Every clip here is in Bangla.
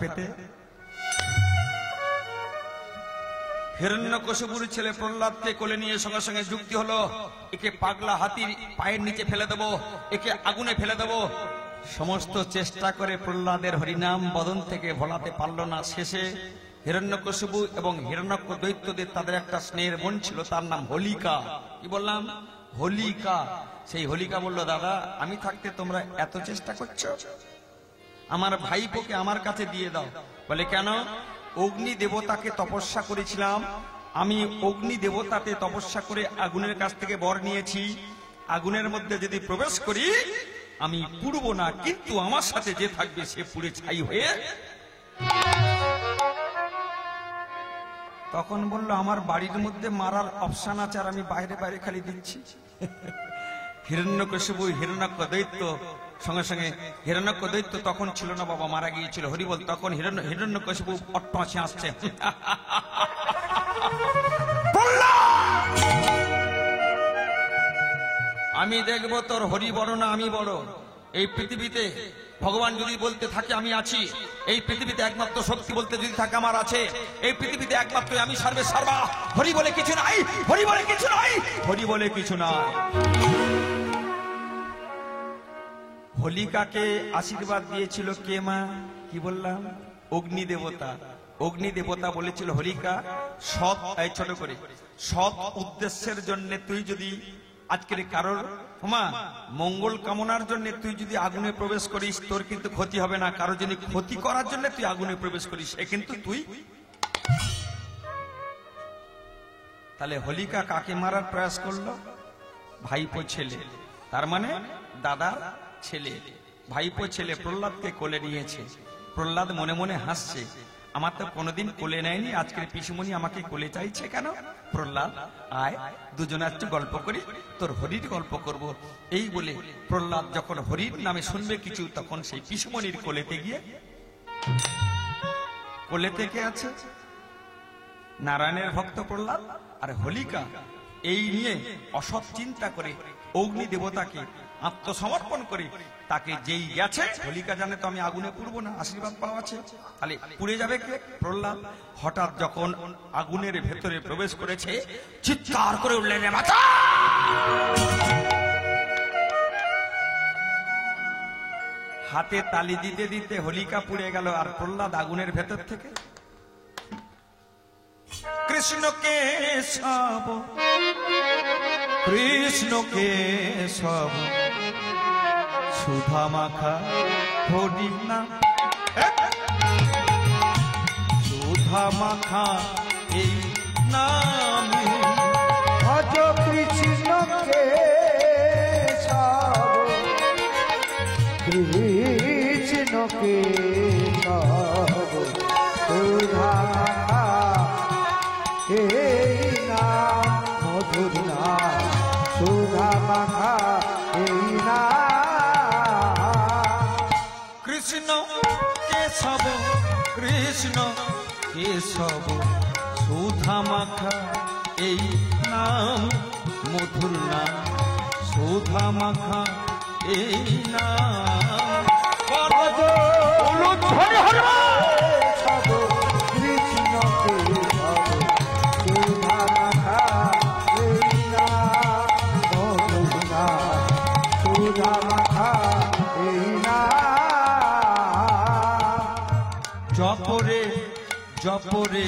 পেতে হিরণ্যকশিপুর ছেলে প্রহ্লাদকে কোলে নিয়ে সঙ্গে সঙ্গে যুক্তি হলো, একে পাগলা হাতির পায়ের নিচে ফেলে দেবো, একে আগুনে ফেলে দেবো। সমস্ত চেষ্টা করে প্রহ্লাদের হরিনাম বদন থেকে ভোলাতে পারল না। শেষে হিরণ্যকশিপু এবং হিরণ্যক দৈত্যদের তাদের একটা স্নেহের বোন ছিল, তার নাম হোলিকা। কি বললাম? হোলিকা। সেই হোলিকা বলল, দাদা আমি থাকতে তোমরা এত চেষ্টা করছো, আমার ভাইপোকে আমার কাছে দিয়ে দাও। বলে কেন? অগ্নি দেবতাকে তপস্যা করেছিলাম আমি, অগ্নি দেবতাতে তপস্যা করে আগুনের কাছ থেকে বর নিয়েছি, আগুনের মধ্যে যদি প্রবেশ করি আমি পুড়ব না, কিন্তু আমার সাথে যে থাকবে সে পুড়ে ছাই হয়ে। তখন বলল, আমার বাড়ির মধ্যে মারার অপশন আছে আর আমি বাইরে বাইরে খালি দিচ্ছি। হিরণ্যকশিপু হিরণ্যক দৈত্য সঙ্গে সঙ্গে, হিরণ্যক দৈত্য তখন ছিল না বাবা, মারা গিয়েছিল, হরিবল। তখন হিরণ্যকশিপু অট্টহাসি আসছে, আমি দেখবো তোর হরি বড় না আমি বড়। এই পৃথিবীতে ভগবান যদি বলতে থাকে আমি আছি, এই পৃথিবীতে একমাত্র শক্তি বলতে যদি থাকে আমার আছে, এই পৃথিবীতে একমাত্র আমি সর্বে সর্বা। হরি বলে কিছু নাই, হরি বলে কিছু নাই, হরি বলে কিছু নাই। হোলিকাকে আশীর্বাদ দিয়েছিল কে মা? কি বললাম? অগ্নি দেবতা। অগ্নি দেবতা বলেছিল, হোলিকা সৎ, ছোট করে, সৎ উদ্দেশ্যের জন্য তুই যদি আজকের কারোর মা মঙ্গল কামনার জন্য তুই যদি আগুনে প্রবেশ করিস তোর কিন্তু ক্ষতি হবে না, কারো যদি ক্ষতি করার জন্য তুই আগুনে প্রবেশ করিস সে কিন্তু তুই। তাহলে হোলিকা কাকে মারার প্রয়াস করলো? ভাইপো ছেলে, তার মানে দাদার ছেলে। ভাইপো ছেলে প্রহ্লাদকে কোলে নিয়েছে। প্রহ্লাদ মনে মনে হাসছে, আমার তো কোনোদিন কোলে নেয়নি, আজকের পিসুমণি আমাকে কোলে চাইছে কেন? প্রহ্লাদ আয় দুজনে একটু গল্প করি, তোর হরির গল্প করব। এই বলে প্রহ্লাদ যখন হরির নামে শুনবে কিছু, তখন সেই পিসুমণির কোলেতে গিয়ে, কোলেতে কে আছে? নারায়ণের ভক্ত প্রহ্লাদ আর হোলিকা। এই নিয়ে অসৎ চিন্তা করে অগ্নি দেবতাকে আত্মসমর্পণ করে তাকে যেই গেছে, হোলিকা জানে তো আমি আগুনে পুড়বো না, আশীর্বাদ পাওয়া আছে, তাহলে পুড়ে যাবে কে? প্রহ্লাদ। হঠাৎ যখন আগুনের ভেতরে প্রবেশ করেছে, চিৎকার করে উঠলেন, মাতা! হাতে তালি দিতে দিতে হোলিকা পুড়ে গেল, আর প্রহ্লাদ আগুনের ভেতর থেকে কৃষ্ণ কেশব, কৃষ্ণ কেশব, সুধা মাখা হরির নাম, সুধা মাখা এই নামে ভজ কৃষ্ণ কেশব, কৃষ্ণ কেশব, সুধা মাখা এই নাম, মধুর নাম, সুধা মাখা এই নাম। কৃষ্ণ কেশব, কৃষ্ণ কেশব, সুধা মাখা এই নাম, মধুর নাম, সুধা মাখা এই নাম। কৃষ্ণ কেশব, সুধা মাখা এই নাম, মধুর নাম, সুধা মাখা এই নাম। জপরে জপরে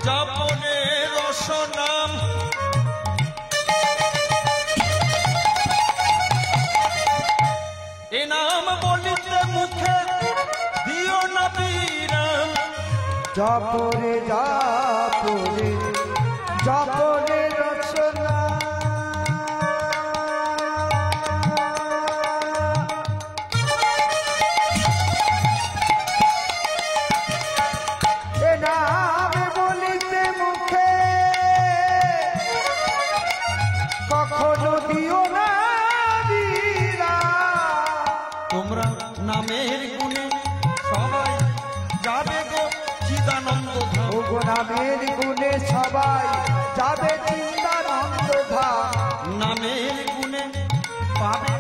জপরে রস নাম, এ নাম বলিতে মুখে দিও না বিরাম। জপরে জপরে জপরে রচনা, এ নাম বলিতে মুখে কখনো দিও না বিরাম। তোমরা নামের গুণে সবাই যাবে গো চিদানন্দ ধাম। ওগো নামের গুণে সবাই যাবে চিদানন্দ ধাম। নামের গুণে পাবে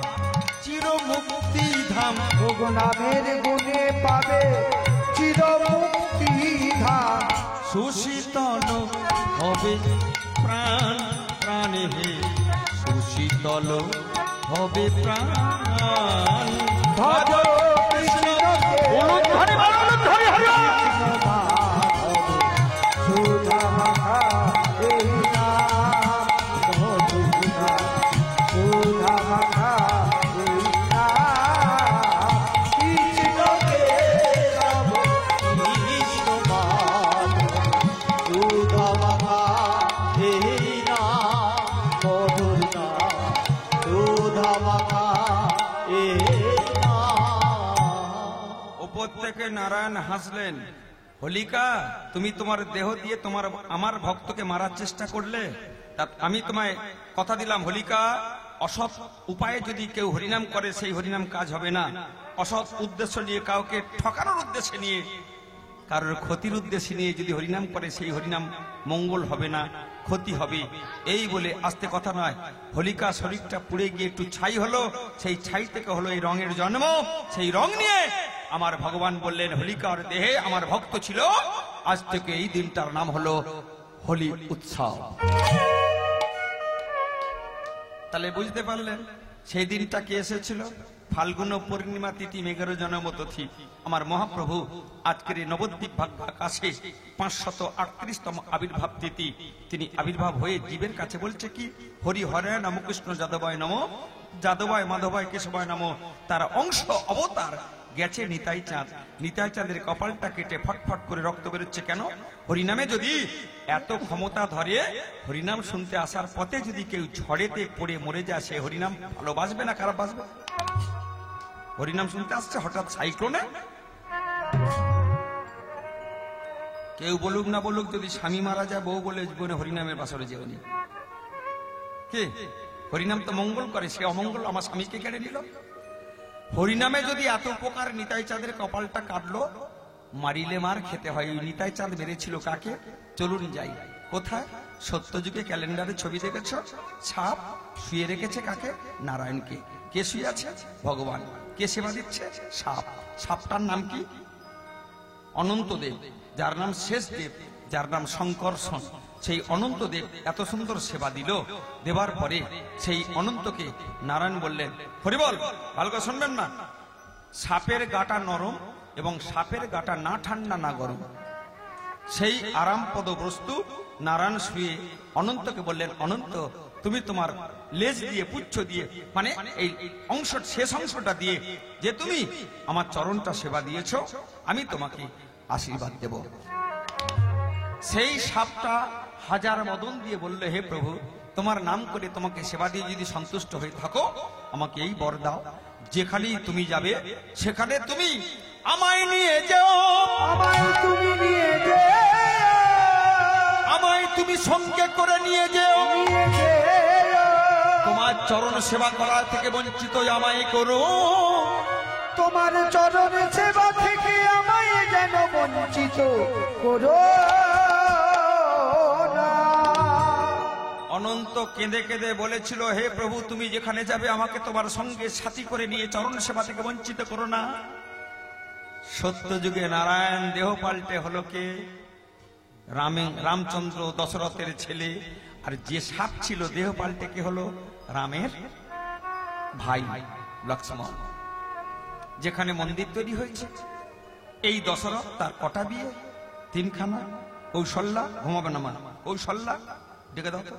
চির মুক্তি ধাম। ওগো নামের গুণে পাবে চির মুক্তি ধাম। সুশীতল হবে প্রাণ প্রাণে হে, সুশীতল হবে প্রাণ। ভজ কৃষ্ণকে সুধা মাখা এই নাম, মধুরা সুধা মাখা এই নাম। কৃষ্ণকে সব কৃষ্ণ সুধা মাখা এই নাম, মধুরা সুধা মাখা এই নাম। উপর থেকে নারায়ণ হাসলেন, হোলিকা তুমি তোমার দেহ দিয়ে তোমার আমার ভক্তকে মারার চেষ্টা করলে, তা আমি তোমায় কথা দিলাম হোলিকা, অসৎ উপায়ে যদি কেউ হরিনাম করে সেই হরিনাম কাজ হবে না। অসৎ উদ্দেশ্য নিয়ে, কাউকে ঠকানোর উদ্দেশ্যে নিয়ে, কারোর ক্ষতির উদ্দেশ্যে নিয়ে যদি হরিনাম করে সেই হরিনাম মঙ্গল হবে না, ক্ষতি হবে। এই বলে আস্তে কথা নয়, হোলিকা শরীরটা পুড়ে গিয়ে একটু ছাই হলো, সেই ছাই থেকে হলো এই রঙের জন্ম। সেই রং নিয়ে আমার ভগবান বললেন, হোলিকার দেহে আমার ভক্ত ছিল, আজ থেকে এই দিনটার নাম হলো হোলি উৎসব। তাহলে বুঝতে পারলেন সেই দিনটা কে এসেছিল? ফাল্গুন পূর্ণিমা তিথি, মেঘের জন্ম তিথি। আমার মহাপ্রভু আজকের এই নবদ্বীপ আকাশে 538তম আবির্ভাব তিথি। তিনি আবির্ভাব হয়ে জীবের কাছে বলছে কি, হরি হরে নম, কৃষ্ণ যাদবায় নম, যাদবায় মাধবায় কেশবায় নম। তার অংশ অবতার গেছে নিতাই চাঁদ। নিতাই চাঁদের কপালটা কেটে ফটফট করে রক্ত বেরোচ্ছে কেন? হরিনামে যদি এত ক্ষমতা ধরে, হরিনাম শুনতে আসার পথে যদি কেউ ঝড়েতে পড়ে মরে যায়, সে হরিনাম ভালোবাসবে না খারাপ বাসবে? হরিনাম শুনতে আসছে হঠাৎ সাইক্লোনে, কেউ বলুক না বলুক, যদি স্বামী মারা যায় বউ বলে জীবনে হরিনামের বাসরে যেওনি। কে? হরিনাম তো মঙ্গল করে, সে অমঙ্গল আমার স্বামীকে কেড়ে নিল। হরিনামে যদি এত উপকার, নিতাই চাঁদের কপালটা কাটলো, মারিলে মার খেতে হয়। নিতাই চাঁদ মেরেছিল কাকে? চলুন যাই। কোথায়? সত্যযুগে ক্যালেন্ডারে ছবি দেখেছ, সাপ শুয়ে রেখেছে কাকে? নারায়ণকে। কে শুয়ে আছে? ভগবান। কে সেবা দিচ্ছে? সাপ। সাপটার নাম কি? অনন্তদেব, যার নাম শেষ দেব, যার নাম শঙ্কর্ষণ। সেই অনন্তদেব এত সুন্দর সেবা দিল, দেবার পরে সেই অনন্তকে নারায়ণ বললেন, হরিবল, ভালো করে শুনবেন না, সাপের গাটা নরম এবং সাপের গাটা না ঠান্ডা না গরম, সেই আরামপদ বস্তু নারায়ণ শুয়ে অনন্তকে বললেন, অনন্ত তুমি তোমার লেজ দিয়ে, পুচ্ছ দিয়ে, মানে এই অংশ, শেষ অংশটা দিয়ে যে তুমি আমার চরণটা সেবা দিয়েছ, আমি তোমাকে আশীর্বাদ দেব। সেই সাপটা হাজার মদন দিয়ে বলল, হে প্রভু, তোমার নাম করে তোমাকে সেবা দিয়ে যদি সন্তুষ্ট হয়ে থাকো, আমাকে এই বর দাও, যেখানেই তুমি যাবে সেখানে তুমি আমায় নিয়ে যাও, আমায় তুমি নিয়ে যে, আমায় তুমি সঙ্গে করে নিয়ে যেও, নিয়ে যে, তোমার চরণ সেবা করা থেকে বঞ্চিত আমায় করো, তোমার চরণে সেবা থেকে আমায় যেন বঞ্চিত করো না। অনন্ত কেঁদে কেঁদে বলেছিল, হে প্রভু, তুমি যেখানে যাবে আমাকে তোমার সঙ্গে সাথী করে নিয়ে চরণ সেবা থেকে বঞ্চিত করো না। সত্য যুগে নারায়ণ দেহ পাল্টে হলো কে? রামচন্দ্র, দশরথের ছেলে। আর যে সাপ ছিল দেহ পাল্টে কে হলো? রামের ভাই লক্ষ্মণ। যেখানে মন্দির তৈরি হয়েছে, এই দশরথ তার কটা বিয়ে? 3খানা। কৌশল্যা, ঘুমাবে না মা, কৌশল্যা ডেকে দাও তো।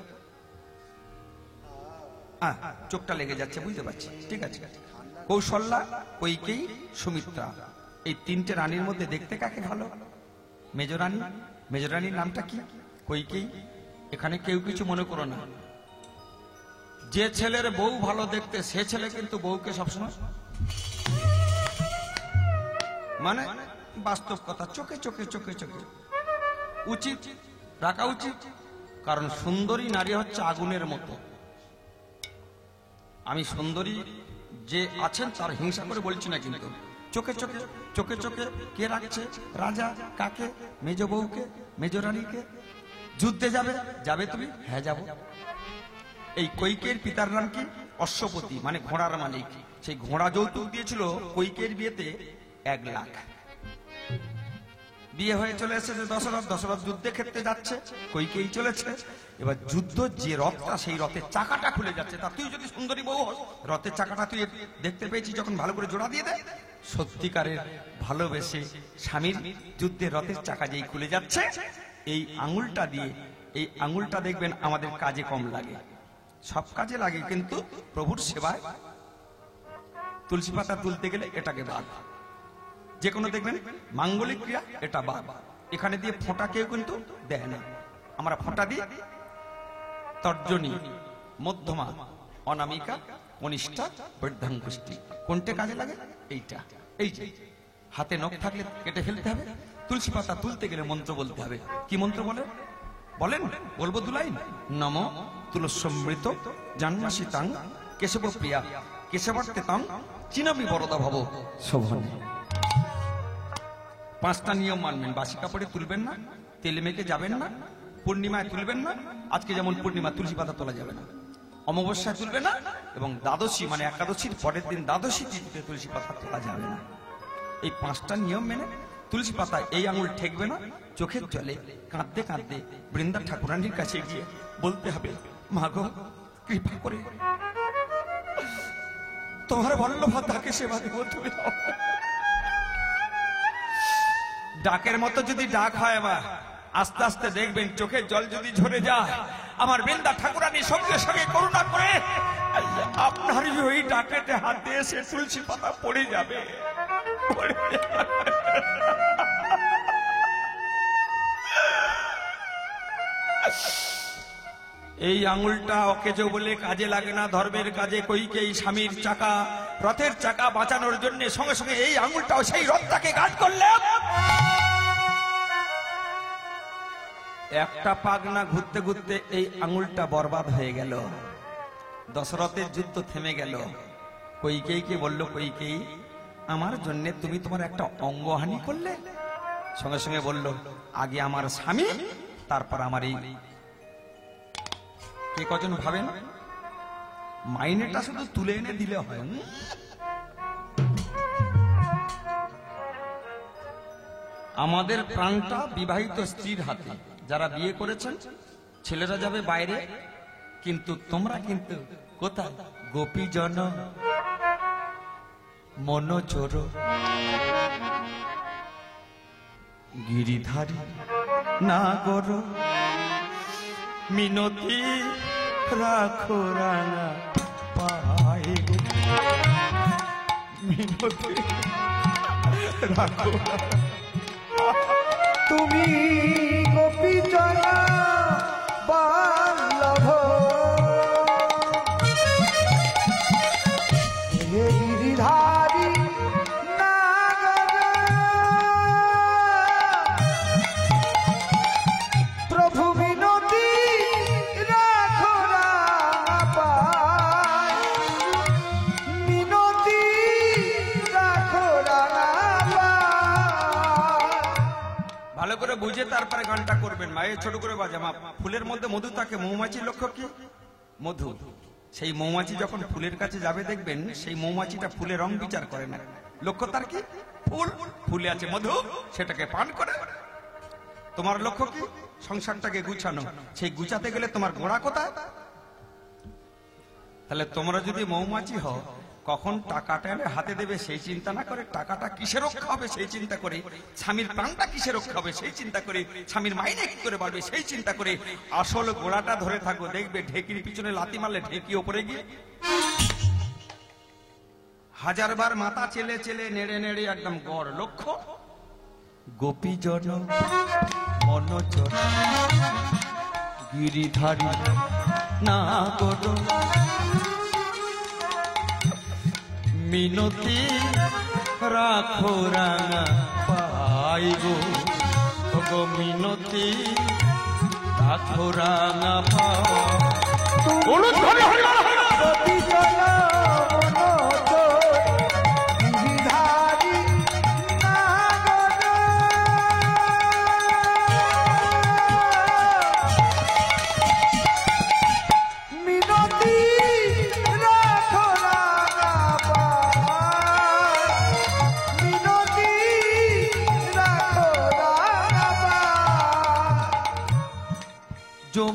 চোখটা লেগে যাচ্ছে, বুঝতে পারছি, ঠিক আছে। কৌশল্যা, কৈকেয়ী, সুমিত্রা, এই 3টে রানীর মধ্যে দেখতে কাকে ভালো? মেজরানী। মেজরানীর নামটা কি? কৈকেয়ী। এখানে কেউ কিছু মনে করো না, যে ছেলের বউ ভালো দেখতে সে ছেলে কিন্তু বউকে সবসময়, মানে বাস্তব কথা, চোখে চোখে চোখে চোখে উচিত রাখা উচিত। কারণ সুন্দরী নারী হচ্ছে আগুনের মতো। আমি সুন্দরী যে আছেন তার হিংসা করে বলছি না, কিন্তু চোখে চোখে চোখে চোখে কে রাখছে? রাজা কাকে? মেজ বউকে, মেজরানীকে। যুদ্ধে যাবে? যাবে তুমি? হ্যাঁ যাব। এই কৈকেয়ীর পিতার নাম কি? অশ্বপতি, মানে ঘোড়ার মালিক। সেই ঘোড়া যৌতুক দিয়েছিল কৈকেয়ীর বিয়েতে 1 লাখ। বিয়ে হয়ে চলে এসেছে দশরথ যুদ্ধে ক্ষেত্রে যাচ্ছে, কইকেই চলেছে। এবার যুদ্ধ যে রথটা, সেই রথের চাকাটা খুলে যাচ্ছে। তা তুই যদি সুন্দরী বউ হস, রথের চাকাটা তুই দেখতে পেয়েছিস যখন, ভালো করে জোড়া দিয়ে দে। সত্যিকারের ভালোবেসে স্বামীর যুদ্ধে রথের চাকা যেই খুলে যাচ্ছে, এই আঙুলটা দিয়ে, এই আঙুলটা দেখবেন আমাদের কাজে কম লাগে, সব কাজে লাগে, কিন্তু প্রভুর সেবায় তুলসী পাতা তুলতে গেলে এটাকে বাদ। যে কোনো দেখবেন মাঙ্গলিক ক্রিয়া, এটা বাদ। এখানে দিয়ে ফোঁটা কেউ কিন্তু দেয় না, আমরা ফোঁটা দিই। তর্জনী, মধ্যমা, অনামিকা, কনিষ্ঠা, বৃদ্ধাঙ্গুষ্ঠী, কোনটা কাজে লাগে? এইটা। এই যে হাতে নখ থাকলে কেটে ফেলতে হবে। তুলসী পাতা তুলতে গেলে মন্ত্র বলতে হবে। কি মন্ত্র বলেন? বলবো দুলাইন। নম তুলসমৃত জান্মাসিতাং কেশব প্রিয়া কেশবার্তে তাং চিনামি বরদা ভব শোভন। 5টা নিয়ম মানবেন। বাসি কাপড়ে তুলবেন না, তেলে মেখে যাবেন না, পূর্ণিমায় তুলবেন না। আজকে যেমন পূর্ণিমা, তুলসী পাতা তোলা যাবে না। অমাবস্যায় তুলবে না, এবং দ্বাদশী মানে একাদশীর পরের দিন দ্বাদশী তিথিতে তুলসী পাতা তোলা যাবে না। এই 5টা নিয়ম মেনে তুলসী পাতা এই আঙুল ঠেকবে না। চোখের জলে কাঁদতে কাঁদতে বৃন্দা ঠাকুরানীর কাছে গিয়ে বলতে হবে, মা গো কৃপা করে তোমার বল্লভ তাকে সেবা দেব, তুমি ডাকের মতো যদি ডাক হয়, আবার আস্তে আস্তে দেখবেন চোখের জল যদি ঝরে যায়, আমার বৃন্দা ঠাকুরানী সঙ্গে সঙ্গে করুণা করে আপনার ওই ডাকেতে হাত দিয়ে সে তুলসী পাতা পড়ে যাবে। এই আঙুলটা অকেজো বলে কাজে লাগে না, ধর্মের কাজে। কইকেই স্বামীর চাকা, রথের চাকা বাঁচানোর জন্য সঙ্গে সঙ্গে এই আঙুলটাও সেই রথটাকে গাছ করলে একটা পাগনা ঘুরতে ঘুরতে এই আঙুলটা বরবাদ হয়ে গেল। দশরথের যুদ্ধ থেমে গেল। কইকেইকে বলল, কইকেই আমার জন্য তুমি তোমার একটা অঙ্গহানি করলে। সঙ্গে সঙ্গে বলল, আগে আমার স্বামী, তারপর আমার এই। কে কজন ভাবেন মাইনেটা শুধু তুলে এনে দিলে হয়? আমাদের প্রাণটা বিবাহিত স্ত্রীর হাতে। যারা বিয়ে করেছেন ছেলেরা যাবে বাইরে, কিন্তু তোমরা কিন্তু কোথায়? গোপীজন মনোচোর গিরিধারী নাগর মিনতি রাখো রাঙা পায়ে গো, মিনতি রাখো। তুমি গোপীজন বল্লভ গিরিধারী নাগর, প্রভু মিনতি রাখো রাঙা পায়ে, মিনতি রাখো রাঙা পায়ে। ভালো করে বুঝে তারপরে গানটা করবেন। মায়ের ছোট করে বাজা। মা, ফুলের মধ্যে মধু থাকে। মৌমাছির লক্ষ্য কি? মধু। সেই মৌমাছি যখন ফুলের কাছে যাবে দেখবেন সেই মৌমাছিটা ফুলের রং বিচার করে না, লক্ষ্য তার কি? ফুল। ফুলে আছে মধু, সেটাকে পান করে। তোমার লক্ষ্য কি? সংসারটাকে গুছানো। সেই গুছাতে গেলে তোমার গোড়া কোথায়? তাহলে তোমরা যদি মৌমাছি হও, কখন টাকাটা এনে হাতে দেবে সেই চিন্তা না করে, টাকাটা কিসে রক্ষা হবে সেই চিন্তা করে, স্বামীর প্রাণটা কিসে রক্ষা হবে সেই চিন্তা করে, স্বামীর মাইনে কি করে বাড়বে সেই চিন্তা করে আসল গোড়াটা ধরে থাকো। দেখবে ঢেকির পিছনে লাথি মারলে ঢেকি ওপরে গিয়ে 1000 বার মাথা চেলে চেলে নেড়ে নেড়ে একদম গড়। লক্ষ্য গোপীজন মনোচর গিরিধারী নাগর মিনতি রাখো রাঙা পাই গো, গো মিনতি রাখো রাঙা পাই। গোপীজন মনোচর গিরিধারী নাগর, মিনতি রাখো রাঙা পায়ে, মিনতি রাখো রাঙা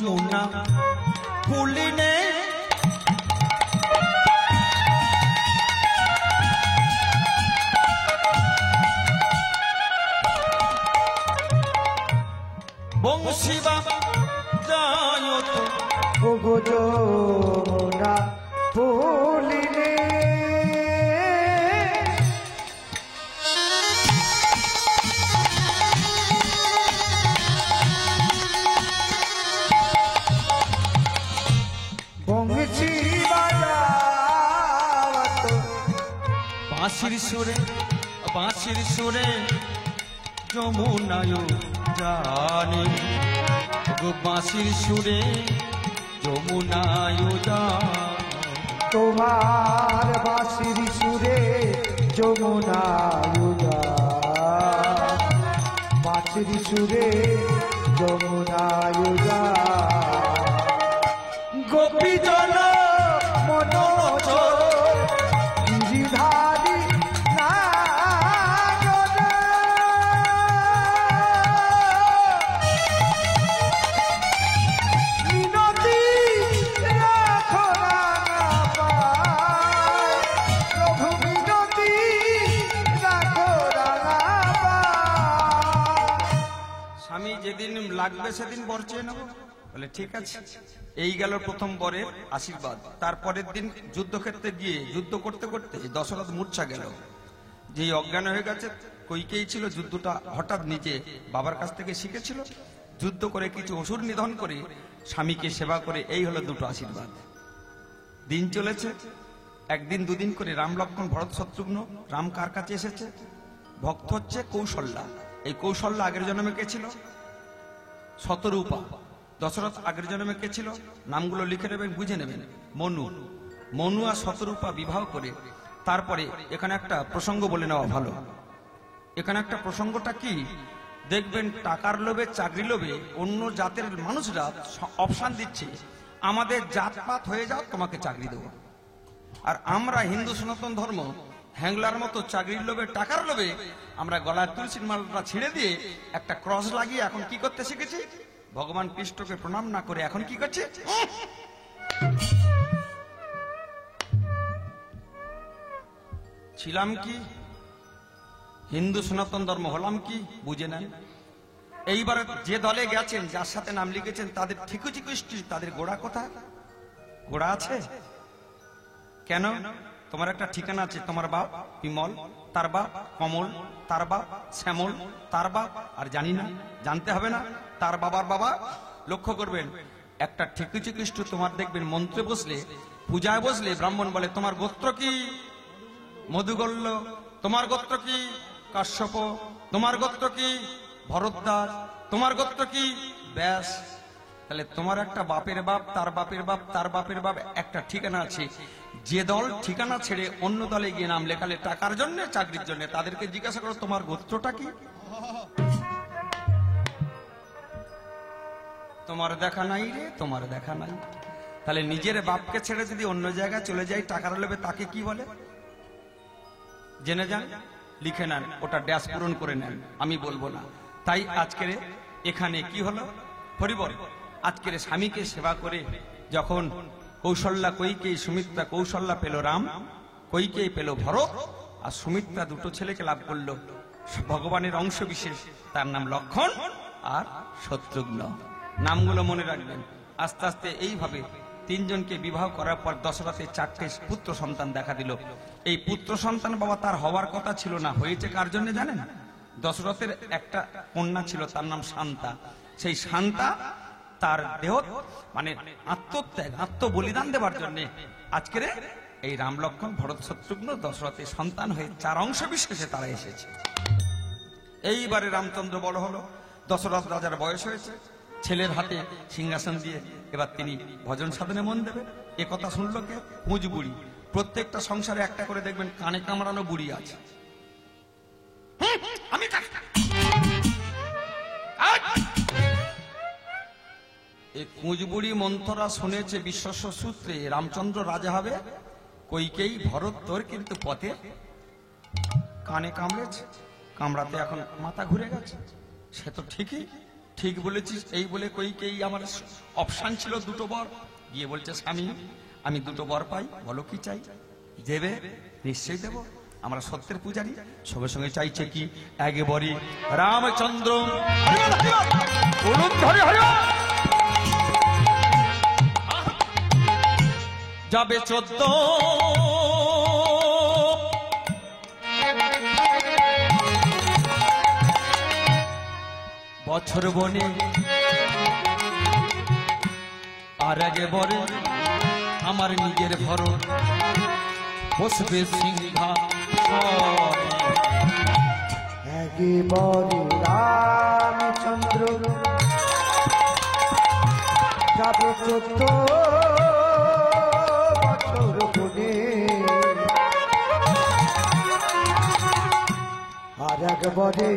যমুনা কুলিনে বংশীবা জায়ত ওগো যমুনা ফুলিনে বংশী বাজাত বাঁশির সুরে যমুনায় জানি গো বাঁশির সুরে যমুনায় জানি তোমার বাঁশির সুরে যমুনায়ুজা বাঁশির সুরে যমুনায়ুজা গোপীজন মনোজ গিরিধারী নাগরা মিনতি রাখো রাঙা পায় প্রভু মিনতি রাখো রাঙা পায় স্বামী যেদিন লাগবে সেদিন বর চেয়ে নেবো বলে ঠিক আছে। এই গেল প্রথম বরের আশীর্বাদ। তারপরের দিন যুদ্ধক্ষেত্রে গিয়ে যুদ্ধ করতে করতে দশরথ মূর্ছা গেল। যে অজ্ঞান হয়ে গেছে কইকেই ছিল, যুদ্ধটা হঠাৎ নিজে বাবার কাছ থেকে শিখেছিল। যুদ্ধ করে কিছু অসুর নিধন করে স্বামীকে সেবা করে, এই হলো দুটো আশীর্বাদ। দিন চলেছে, একদিন দুদিন করে রাম লক্ষ্মণ ভরত শত্রুঘ্ন। রাম কার কাছে এসেছে? ভক্ত হচ্ছে কৌশল্যা। এই কৌশল্যা আগের জন্মে কে ছিল? শতরূপা। দশরথ আগের জন্মে কে ছিল? নামগুলো লিখে নেবেন, বুঝে নেবেন। মনু আর শতরূপা বিবাহ করে তারপরে এখানে একটা প্রসঙ্গ বলে নেওয়া ভালো। এখানে একটা প্রসঙ্গটা কি দেখবেন, টাকার লোভে চাকরি লোভে অন্য জাতের মানুষরা অপশান দিচ্ছে, আমাদের জাতপাত হয়ে যাও, তোমাকে চাকরি দেবো। আর আমরা হিন্দু সনাতন ধর্ম হ্যাংলার মতো চাকরির লোভে টাকার লোভে আমরা গলায় তুলসীর মালাটা ছিঁড়ে দিয়ে একটা ক্রস লাগিয়ে এখন কি করতে শিখেছি? ভগবান কৃষ্ণকে প্রণাম না করে এখন কি করছে? ছিলাম কি হিন্দু সনাতন ধর্ম, হলাম কি বুঝে নেন। এইবার যে দলে গেছেন, যার সাথে নাম লিখেছেন, তাদের ঠিকুচি কুষ্টি, তাদের গোড়া কোথায়? গোড়া আছে কেন? তোমার একটা ঠিকানা আছে। তোমার বাপ বিমল, তার বাপ কমল, তার বাপ শ্যামল, তার বাপ আর জানি না, জানতে হবে না, তার বাবার বাবা। লক্ষ্য করবেন, একটা ঠিকুচি কৃষ্ট তোমার দেখবেন মন্ত্রে বসলে, পূজায় বসলে ব্রাহ্মণ বলে তোমার গোত্র কি? মধুগল্য। তোমার গোত্র কি? কাশ্যপ। তোমার গোত্র কি? ভরদ্বাজ। তোমার গোত্র কি? ব্যাস। তাহলে তোমার একটা বাপের বাপ, তার বাপের বাপ, তার বাপের বাপ, একটা ঠিকানা আছে। যে দল ঠিকানা ছেড়ে অন্য দলে গিয়ে নাম লেখালে টাকার জন্য, চাকরির জন্য, তাদেরকে জিজ্ঞাসা করো তোমার গোত্রটা কি? তোমার দেখা নাই রে, তোমার দেখা নাই। তাহলে নিজের বাপকে ছেড়ে যদি অন্য জায়গায় চলে যায় টাকার লোভে, তাকে কি বলে? জেনে যান, লিখে নেন, ওটা ড্যাশ পূরণ করে নেন, আমি বলবো না। তাই আজকের এখানে কি হলো? পরিবার আজকের স্বামীকে সেবা করে যখন কৌশল্যা কৈকেয়ী, সুমিত্রা, কৌশল্যা পেল রাম, কৈকেয়ী পেল ভরত, আর সুমিত্রা দুটো ছেলেকে লাভ করলো। ভগবানের অংশ বিশেষ, তার নাম লক্ষণ আর শত্রুঘ্ন। নামগুলো মনে রাখবেন। আস্তে আস্তে এইভাবে তিনজনকে বিবাহ করার পর দশরথের 4টে পুত্র সন্তান দেখা দিল। এই পুত্র সন্তান বাবা তার হওয়ার কথা ছিল না, হয়েছে কার জন্য জানেন? দশরথের একটা কন্যা ছিল, তার নাম শান্তা। সেই শান্তা তার দেহ মানে আত্মত্যাগ, আত্মবলিদান দেওয়ার জন্য আজকের এই রাম লক্ষ্মণ ভরত শত্রুঘ্ন দশরথের সন্তান হয়ে 4 অংশ বিশেষে তারা এসেছে। এইবারে রামচন্দ্র বড় হলো, দশরথ রাজার বয়স হয়েছে, ছেলের হাতে সিংহাসন দিয়ে এবার তিনি ভজন সাধনে মন দেবে। এ কথা শুনলো কে? পুঁজ বুড়ি। প্রত্যেকটা সংসারে একটা করে দেখবেন কানে কামড়ানো বুড়ি আছে। আমি এই কুঁজবুড়ি মন্ত্ররা শুনেছে বিশ্বস্ব সূত্রে রামচন্দ্র রাজা হবে, কৈকেয়ী ভরত তোর কিন্তু পথে কানে কামড়েছে, কামড়াতে এখন মাথা ঘুরে গেছে। সে তো ঠিকই ঠিক বলেছিস। এই বলে কইকেই আমার অপশান ছিল দুটো বর। গিয়ে বলছে স্বামী আমি দুটো বর পাই, বলো কি চাই? দেবে? নিশ্চয়ই দেব, আমরা সত্যের পূজারী। সঙ্গে সঙ্গে চাইছে কি? একেবারে রামচন্দ্র বলুন ধরে হরি বল। যাবে 14 বছর বনে, আর আগে বরে আমার নিজের ভরত বসবে সিংহাসনে। একেবারে রামচন্দ্র যাবে 14 বছর বনে, আর একবারে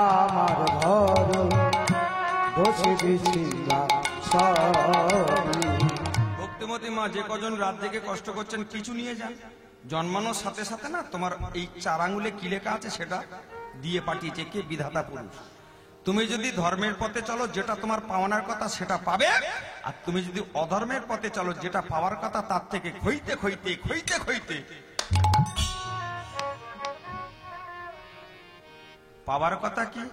আমার ঘর বসবে সিংহাসনে। ভক্তিমতী মা, যে কজন রাত থেকে কষ্ট করছেন কিছু নিয়ে যান। জন্মানোর সাথে সাথে না তোমার এই 4 আঙ্গুলে কি লেখা আছে সেটা দিয়ে পাঠিয়েছে কে? বিধাতা পুরুষ। তুমি যদি ধর্মের পথে চলো যেটা তোমার পাওয়ার কথা সেটা পাবে, আর তুমি যদি অধর্মের পথে চলো যেটা পাওয়ার কথা তার থেকে খইতে খইতে খইতে খইতে পাওয়ার কথা কি?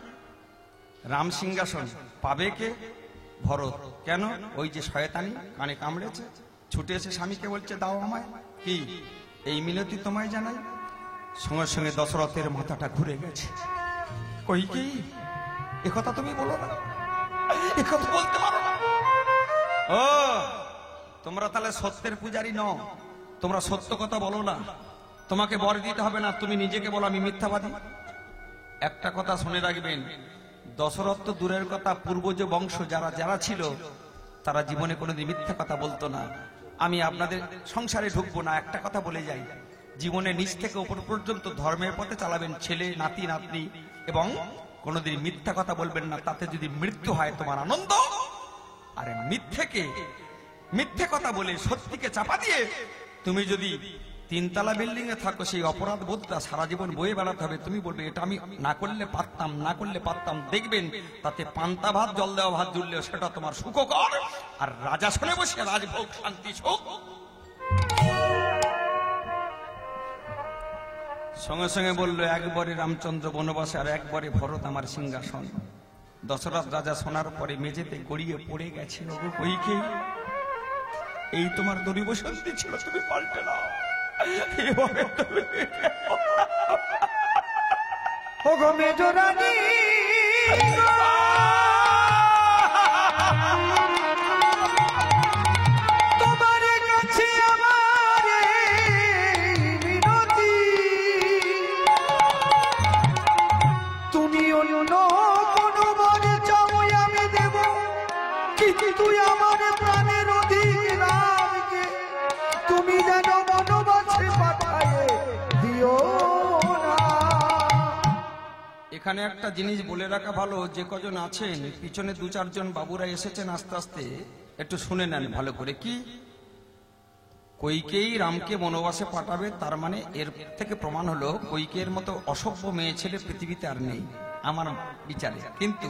রাম সিংহাসন। পাবে কে? ভরত। কেন? ওই যে শয়তানি কানে কামড়েছে, ছুটে এসে স্বামীকে বলছে দাও আমায়। কি এই মিনতি তোমায় জানাই? সঙ্গে সঙ্গে দশরথের মাথাটা ঘুরে গেছে। কইকেই একথা তুমি বলো না, একথা বলতে পারো না। ও তোমরা তাহলে সত্যের পূজারী নও, তোমরা সত্য কথা বলো না। তোমাকে বর দিতে হবে না, তুমি নিজেকে বলো আমি মিথ্যাবাদী। একটা কথা শুনে রাখবেন, দশরথ তো দূরের কথা, পূর্বজ বংশ যারা যারা ছিল তারা জীবনে কোনোদিন মিথ্যা কথা বলতো না। আমি আপনাদের সংসারে ঢুকবো না, একটা কথা বলে যাই, জীবনে নিচ থেকে উপর পর্যন্ত ধর্মের পথে চালাবেন, ছেলে নাতি নাতনি, এবং কোনোদিন মিথ্যা কথা বলবেন না। তাতে যদি মৃত্যু হয় তোমার আনন্দ, আরে মিথ্যে কথা বলে সত্যিকে চাপা দিয়ে তুমি যদি 3 তলা বিল্ডিং এ থাকো, সেই অপরাধ বোধটা সারা জীবন বয়ে বেড়াতে হবে। তুমি বলবে এটা আমি না করলে পারতাম, না করলে পারতাম। দেখবেন তাতে পান্তা ভাত জল দেওয়া ভাত জুড়লেও সেটা তোমার সুখকর, আর রাজাসনে বসে রাজভোগ শান্তি সুখ। সঙ্গে সঙ্গে বললো একবারে রামচন্দ্র বনবাসে, আর একবারে ভরত আমার সিংহাসন। দশরথ রাজা শোনার পরে মেঝেতে গড়িয়ে পড়ে গেছে। ওগো কইকেই, এই তোমার দরিবসন্তি ছিল, তুমি পাল্টে নাও। ওগো মেজরানী তোমার কাছে আমার মিনতি, তুমি অন্য কোনো বরে চাও আমি দেব, কিন্তু আমার প্রাণের অধিরামকে তুমি যেন বনবাসে পাঠায়ে দিও না। এখানে একটা জিনিস বলে রাখা ভালো, যে কজন আছেন পিছনে 2-4 জন বাবুরা এসেছেন আস্তে আস্তে, একটু শুনে নেন ভালো করে। কি কইকেই রামকে বনবাসে পাঠাবে, তার মানে এর থেকে প্রমাণ হলো কইকের মতো অসভ্য মেয়ে ছেলে পৃথিবীতে আর নেই আমার বিচারে। কিন্তু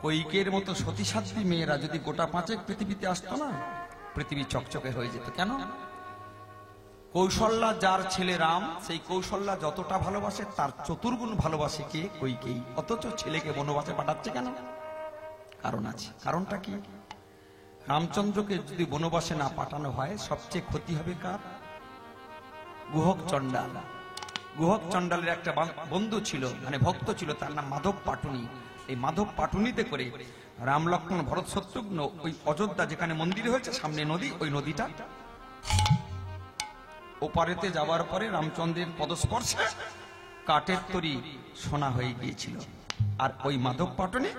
কইকের মতো সতীসাধ্বী মেয়েরা যদি গোটা 5 পৃথিবীতে আসতো না, পৃথিবী চকচকে হয়ে যেত। কেন? কৌশল্যা যার ছেলে রাম, সেই কৌশল্যা যতটা ভালোবাসে তার 4 গুণ ভালোবাসে কে? কইকেই। অথচ ছেলেকে বনবাসে পাঠাচ্ছে কেন? কারণ আছে। কারণটা কি? রামচন্দ্রকে যদি বনবাসে না পাঠানো হয়, সবচেয়ে ক্ষতি হবে কার? গুহক চণ্ডাল। গুহক চণ্ডালের একটা বন্ধু ছিল, মানে ভক্ত ছিল, তার নাম মাধব পাটুনি। এই মাধব পাটুনিতে করে রাম লক্ষ্মণ ভরত শত্রুঘ্ন ওই অযোধ্যা যেখানে মন্দির হয়েছে, সামনে নদী, ওই নদীটা ওপারেতে যাওয়ার পরে রামচন্দ্রের পদস্পর্শে কাঠের তরী সোনা হয়ে গিয়েছিল। আর ওই মাধব পাটনে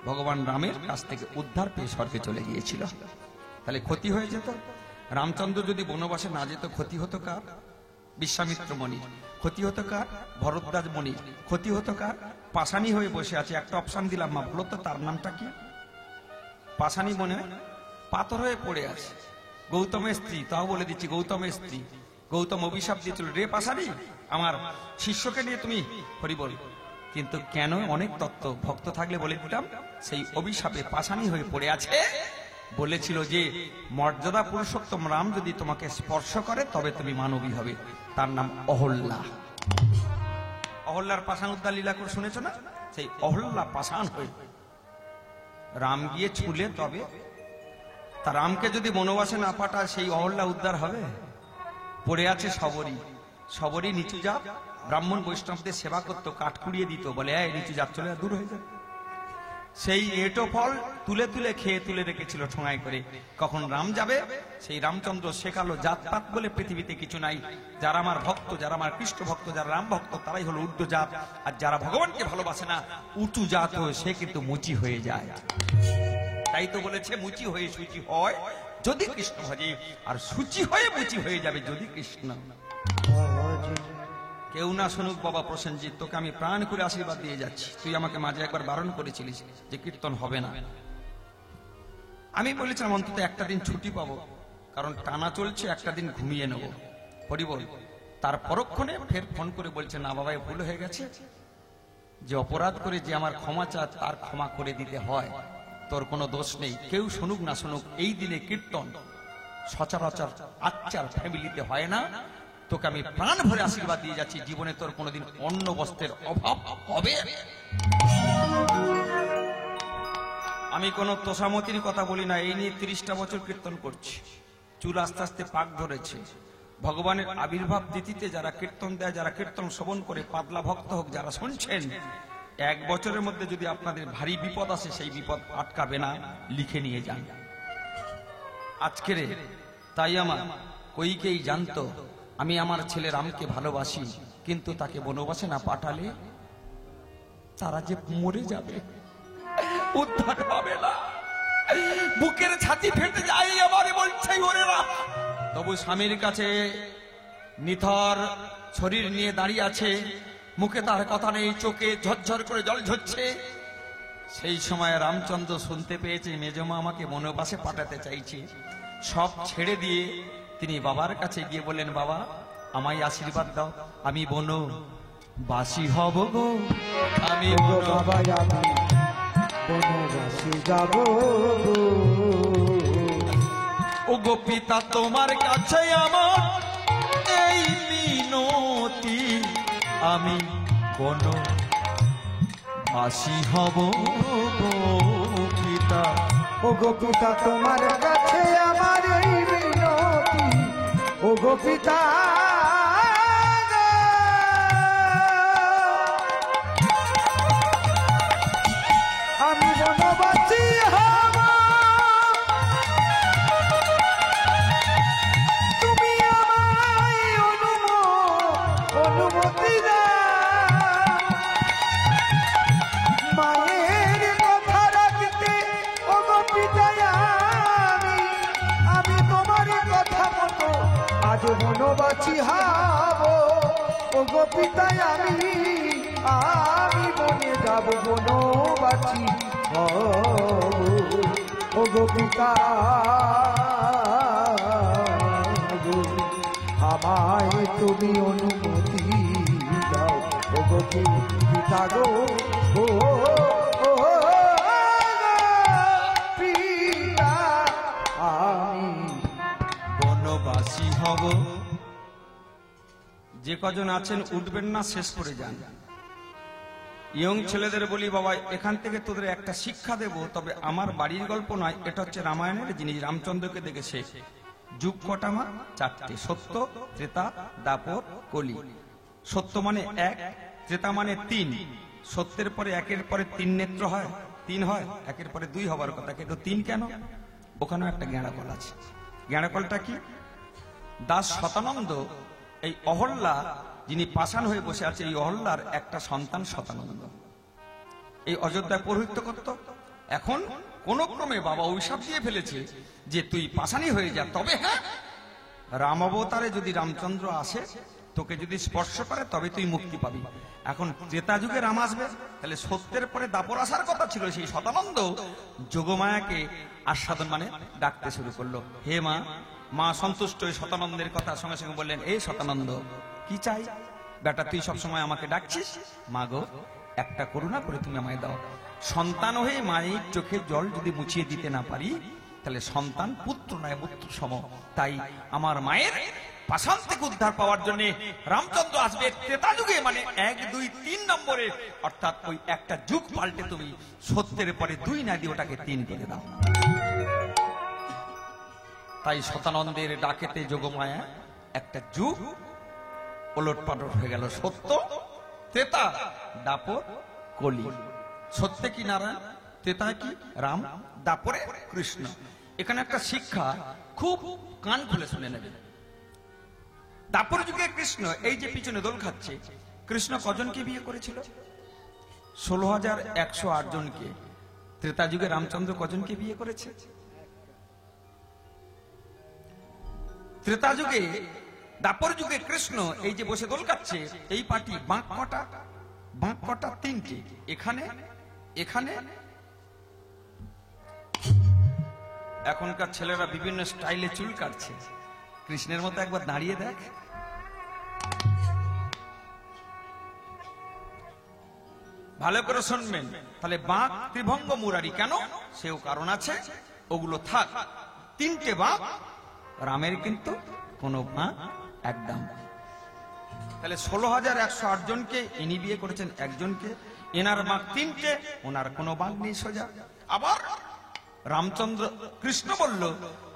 ভগবান রামের কাছ থেকে উদ্ধার পেয়ে স্বর্গে চলে গিয়েছিল। তাহলে ক্ষতি হয়ে যেত। রামচন্দ্র যদি বনবাসে না যেত, ক্ষতি হতো কার? বিশ্বামিত্র মণির। ক্ষতি হতো কার? ভরদ্বাজ মণির। ক্ষতি হতো কার? পাশানি হয়ে বসে আছে। একটা অপশন দিলাম, মা বলো তো তার নামটা কি? পাশানি মনে পাথর হয়ে পড়ে আছে। গৌতমের স্ত্রী, তাও বলে দিচ্ছি, গৌতমের স্ত্রী। গৌতম অভিশাপ দিয়েছিল, রে পাশানি আমার শিষ্যকে নিয়ে তুমি হরি বল কিন্তু কেন অনেক তত্ত্ব ভক্ত থাকলে বলে দিতাম। সেই অভিশাপে পাশানি হয়ে পড়ে আছে। বলেছিল যে মর্যাদা পুরুষোত্তম রাম যদি তোমাকে স্পর্শ করে তবে তুমি মানবী হবে। তার নাম অহল্যা। অহল্যার পাষাণ উদ্ধার লীলা করে শুনেছ না? সেই অহল্যা পাষাণ হয়ে রাম গিয়ে ছুলে তবে তা রামকে যদি বনবাসে না পাঠায় সেই অহল্যা উদ্ধার হবে? পড়ে আছে সবরী। সবরী নিচু জাত, ব্রাহ্মণ বৈষ্ণবদের সেবা করতো, কাঠ কুড়িয়ে দিত, বলে এই নিচু জাত চলে দূর হয়ে যায়। সেই এঁটো ফল তুলে তুলে খেয়ে তুলে রেখেছিল ঠোঙায় করে। কখন রাম যাবে সেই রামচন্দ্র শেখালো জাতপাত বলে পৃথিবীতে কিছু নাই। যারা আমার ভক্ত, যারা আমার কৃষ্ণ ভক্ত, যারা রাম ভক্ত, তারাই হলো ঊর্ধ্ব জাত। আর যারা ভগবানকে ভালোবাসে না, উঁচু জাত হয়ে সে কিন্তু মুচি হয়ে যায়। তাই তো বলেছে মুচি হয়ে সূচি হয় যদি কৃষ্ণ ভজে, আর সূচি হয়ে মুচি হয়ে যাবে যদি কৃষ্ণ। কেউ না শুনুক বাবা প্রসেনজিৎ, তোকে আমি প্রাণ করে আশীর্বাদ দিয়ে যাচ্ছি। তুই আমাকে মাঝে একবার বারণ করেছিলিস যে কীর্তন হবে না। আমি বলেছিলাম অন্তত একটা দিন ছুটি পাবো, কারণ টানা চলছে, একটা দিন ঘুমিয়ে নেব। হরিবল। তার পরক্ষণে ফের ফোন করে বলছে না বাবা ভুল হয়ে গেছে, যে অপরাধ করে যে আমার ক্ষমা চায় তার ক্ষমা করে দিতে হয়, তোর কোনো দোষ নেই। কেউ শুনুক না শুনুক, এই দিনে কীর্তন সচরাচর আচ্চার ফ্যামিলিতে হয় না। তোকে আমি প্রাণ ভরে আশীর্বাদ দিয়ে যাচ্ছি, জীবনে তোর কোনোদিন অন্ন বস্ত্রের অভাব হবে। আমি কোনো তোষামতির কথা বলি না। এই নিয়ে 30টা বছর কীর্তন করছি, চুল আস্তে আস্তে পাক ধরেছে। ভগবানের আবির্ভাব তিথিতে যারা কীর্তন দেয়, যারা কীর্তন শ্রবণ করে, পাতলা ভক্ত হোক যারা শুনছেন, 1 বছরের মধ্যে যদি আপনাদের ভারী বিপদ আসে, সেই বিপদ আটকাবে না, লিখে নিয়ে যান আজকের। তাই আমার কইকেই জানতো আমি আমার ছেলে রামকে ভালোবাসি, কিন্তু তাকে বনবাসে না পাঠালে তারা যে মরে যাবে, উদ্ধার হবে না। বুকের ছাতি ফেটে যায় আমারে বলছে ওরে রাম। তবু স্বামীর কাছে নিথর শরীর নিয়ে দাঁড়িয়ে আছে, মুখে তার কথা নেই, চোখে ঝরঝর করে জল ঝরছে। সেই সময় রামচন্দ্র শুনতে পেয়েছে মেজমা আমাকে বনবাসে পাঠাতে চাইছে। সব ছেড়ে দিয়ে তিনি বাবার কাছে গিয়ে বললেন, বাবা আমায় আশীর্বাদ দাও, আমি বনবাসী হব গো, আমি বাবা আমি বনবাসী যাব। ও গো পিতা তোমার কাছে আমার এই মিনতি, আমি বনবাসী হব গো পিতা। ও গো পিতা তোমার কাছে আমার এই মিনতি, ও গো পিতা আমি বনবাসী হব, তুমি আমায় অনুমতি দাও। মায়ের কথা রাখতে ও গো পিতা আমি তোমার কথা মতো আজ বনবাসী হব। ও গো পিতা আমি বনে যাব, বনবাসী হব। ও গো পিতা আমায় তুমি অনুমতি দাও। ও গো পিতা গো, ও পিতা আমি বনবাসী হব। যে কজন আছেন উঠবেন না, শেষ করে যান। ইয়ং ছেলেদের বলি বাবা এখান থেকে তোদের একটা শিক্ষা দেব, তবে আমার বাড়ির গল্প নয়, এটা হচ্ছে রামায়ণের জিনিস। রামচন্দ্রকে দেখে শেষ। যুগ কটা মা? 4টে, সত্য, ত্রেতা, দাপর, কলি। সত্য মানে 1, ত্রেতা মানে 3। সত্যের পরে 1-এর পরে 3 নেত্র হয়, 3 হয়, 1-এর পরে 2 হবার কথা, কিন্তু 3 কেন? ওখানেও একটা গেঁড়াকল আছে। গেঁড়াকলটা কি? দাস শতানন্দ, এই অহল্যা যিনি পাষাণ হয়ে বসে আছে, এই অহল্যার একটা সন্তান শতানন্দ এই অযোধ্যায় পৌরোহিত্য করত। এখন কোন ক্রমে বাবা অভিশাপ দিয়ে ফেলেছে যে তুই পাষাণী হয়ে যা, তবে হ্যাঁ রাম অবতারে যদি রামচন্দ্র আসে, তোকে যদি স্পর্শ করে তবে তুই মুক্তি পাবি। এখন ত্রেতা যুগে রাম আসবে, তাহলে সত্যের পরে দাপর আসার কথা ছিল। সেই শতানন্দ যোগমায়াকে আস্বাদন মানে ডাকতে শুরু করলো, হে মা। মা সন্তুষ্ট হয়ে শতানন্দের কথা সঙ্গে সঙ্গে বললেন, এই শতানন্দ কি চাই বেটা, তুই সবসময় আমাকে ডাকছিস? মা গো একটা করুণা করে তুমি আমায় দাও। সন্তান হয়ে মায়ের চোখের জল যদি মুছিয়ে দিতে না পারি, তাহলে সন্তান পুত্র নয় পুত্র সম। তাই আমার মায়ের পাষাণ থেকে উদ্ধার পাওয়ার জন্য রামচন্দ্র আসবে ত্রেতা যুগে, মানে 1, 2, 3 নম্বরে, অর্থাৎ ওই একটা যুগ পাল্টে তুমি সত্যের পরে 2 না দিয়ে ওটাকে 3 করে দাও। তাই শতানন্দের ডাকেতে যোগমায়া একটা যুগ ওলট পালট হয়ে গেল। সত্য ত্রেতা, দাপর কলি। সত্যে কি নারায়ণ, ত্রেতা কি রাম, দাপরে কৃষ্ণ। এখানে একটা শিক্ষা, খুব কান খুলে শুনে নেবে। দাপর যুগে কৃষ্ণ এই যে পিছনে দোল খাচ্ছে, কৃষ্ণ কজনকে বিয়ে করেছিল? 16,108 জনকে। ত্রেতা যুগে রামচন্দ্র কজনকে বিয়ে করেছে? ত্রেতা যুগে, দাপর যুগে কৃষ্ণ এই যে বসে দোল খাচ্ছে, এই পাটি বাঁক কটা? বাঁক কটা? 3টে। এখানে এখানে এখনকার ছেলেরা বিভিন্ন স্টাইলে চুল কাটছে, কৃষ্ণের মতো একবার দাঁড়িয়ে দেখ। ভালো করে শুনবেন, তাহলে বাঁক ত্রিভঙ্গ মুরারি কেন? সেও কারণ আছে, ওগুলো থাক। 3টে বাঁক, রামের কিন্তু কোনো বাঁক একদম। তাহলে 16,108 জনকে ইনি বিয়ে করেছেন, একজনকে। এনার বাঁক 3টে, ওনার কোনো বাঁক নেই সোজা। আবার রামচন্দ্র, কৃষ্ণ বলল,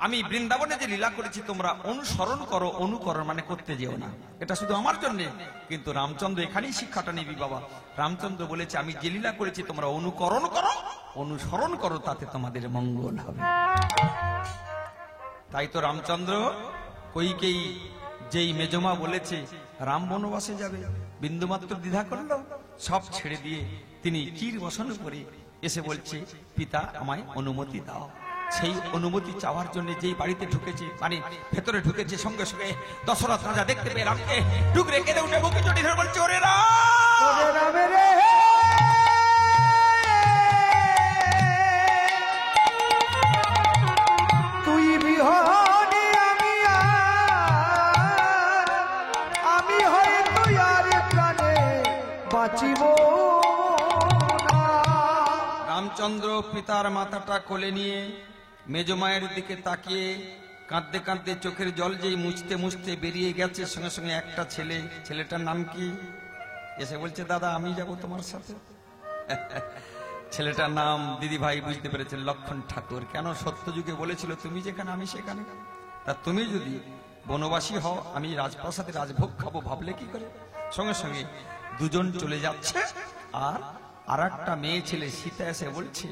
আমি বৃন্দাবনে যে লীলা করেছি তোমরা অনুসরণ করো। অনুকরণ মানে করতে যেও না, এটা শুধু আমার জন্য। কিন্তু রামচন্দ্র এখানেই শিক্ষাটা নিবি বাবা। রামচন্দ্র বলেছে, আমি যে লীলা করেছি তোমরা অনুকরণ করো, অনুসরণ করো, তাতে তোমাদের মঙ্গল হবে। তাই তো রামচন্দ্র কইকেই যেই মেজমা বলেছে রাম বনবাসে যাবে, বিন্দুমাত্র দ্বিধা করলো, সব ছেড়ে দিয়ে তিনি চির বসন করে এসে বলছে, পিতা আমায় অনুমতি দাও। সেই অনুমতি চাওয়ার জন্য যেই বাড়িতে ঢুকেছে, মানে ভেতরে ঢুকেছে, সঙ্গে সঙ্গে দশরথ রাজা দেখতে পেয়ে রামকে ডুকরে কেঁদে উঠে বুকে চটি ধরে বলছে, ওরে রাম রে, তুই বিহনে আমি হয়তো আর প্রাণে বাঁচিব না। রামচন্দ্র পিতার মাথাটা কোলে নিয়ে মেজমায়ের দিকে তাকিয়ে কাঁদতে কাঁদতে চোখের জল যেই মুছতে মুছতে বেরিয়ে গেছে, সঙ্গে সঙ্গে একটা ছেলে, ছেলেটার নাম কি, এসে বলছে, দাদা আমি যাব তোমার সাথে। ছেলেটার নাম দিদি ভাই বুঝতে পেরেছেন, লক্ষণ ঠাকুর। কেন? সত্যযুগে বলেছিল, তুমি যেখানে আমি সেখানে। তা তুমি যদি বনবাসী হও, আমি রাজপ্রাসাদে রাজভোগ খাবো, ভাবলে কি করে? সঙ্গে সঙ্গে দুজন চলে যাচ্ছে, আর একটা মেয়ে ছেলে সীতা এসে বলছে,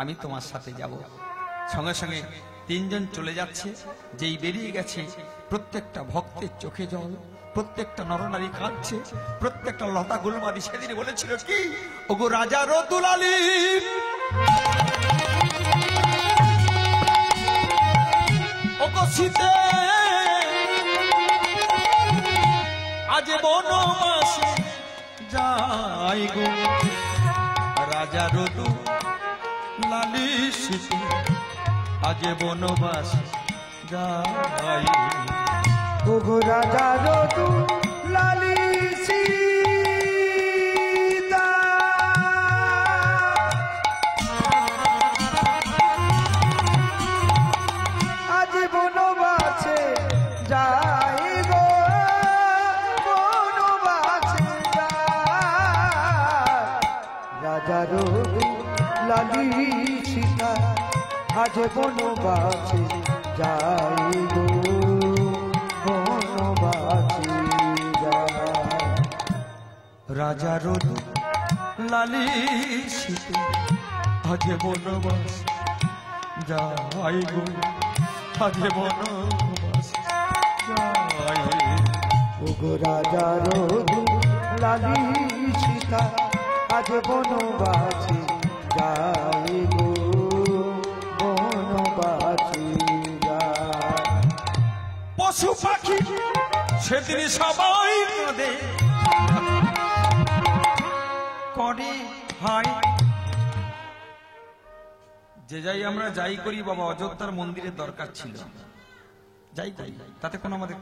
আমি তোমার সাথে যাব। সঙ্গে সঙ্গে 3 জন চলে যাচ্ছে। যেই বেরিয়ে গেছে, প্রত্যেকটা ভক্তের চোখে জল, প্রত্যেকটা নরনারী কাঁদছে, প্রত্যেকটা লতা গুলমাদি সেদিন বলেছিল কি, ওগো রাজার দুলালি, ওগো সীতে, আজ বনবাসে যাই গো, রাজার দুলালি সীতে, আজ বনবাসে যাই। ওগো রাজার দুলালি সীতা, আজ বনবাসে যাই গো, বনবাসে যাই। রাজার দুলালি সীতা, আজ বনবাসে যাই গো, বনবাসে যাই। রাজার লালি সীতে, আজ বনবাস যাই গো, আজ বনবাস যাই। ওগো রাজার লালি সীতা, আজ বনবাসে যাই গো, বনবাসে যাই। পশু পাখি সেদিন সবাই কাঁদে করে হায়। যে যাই আমরা যাই করি বাবা, অযোধ্যার মন্দিরের দরকার ছিল, যাই করি, তাতে কোনো আমাদের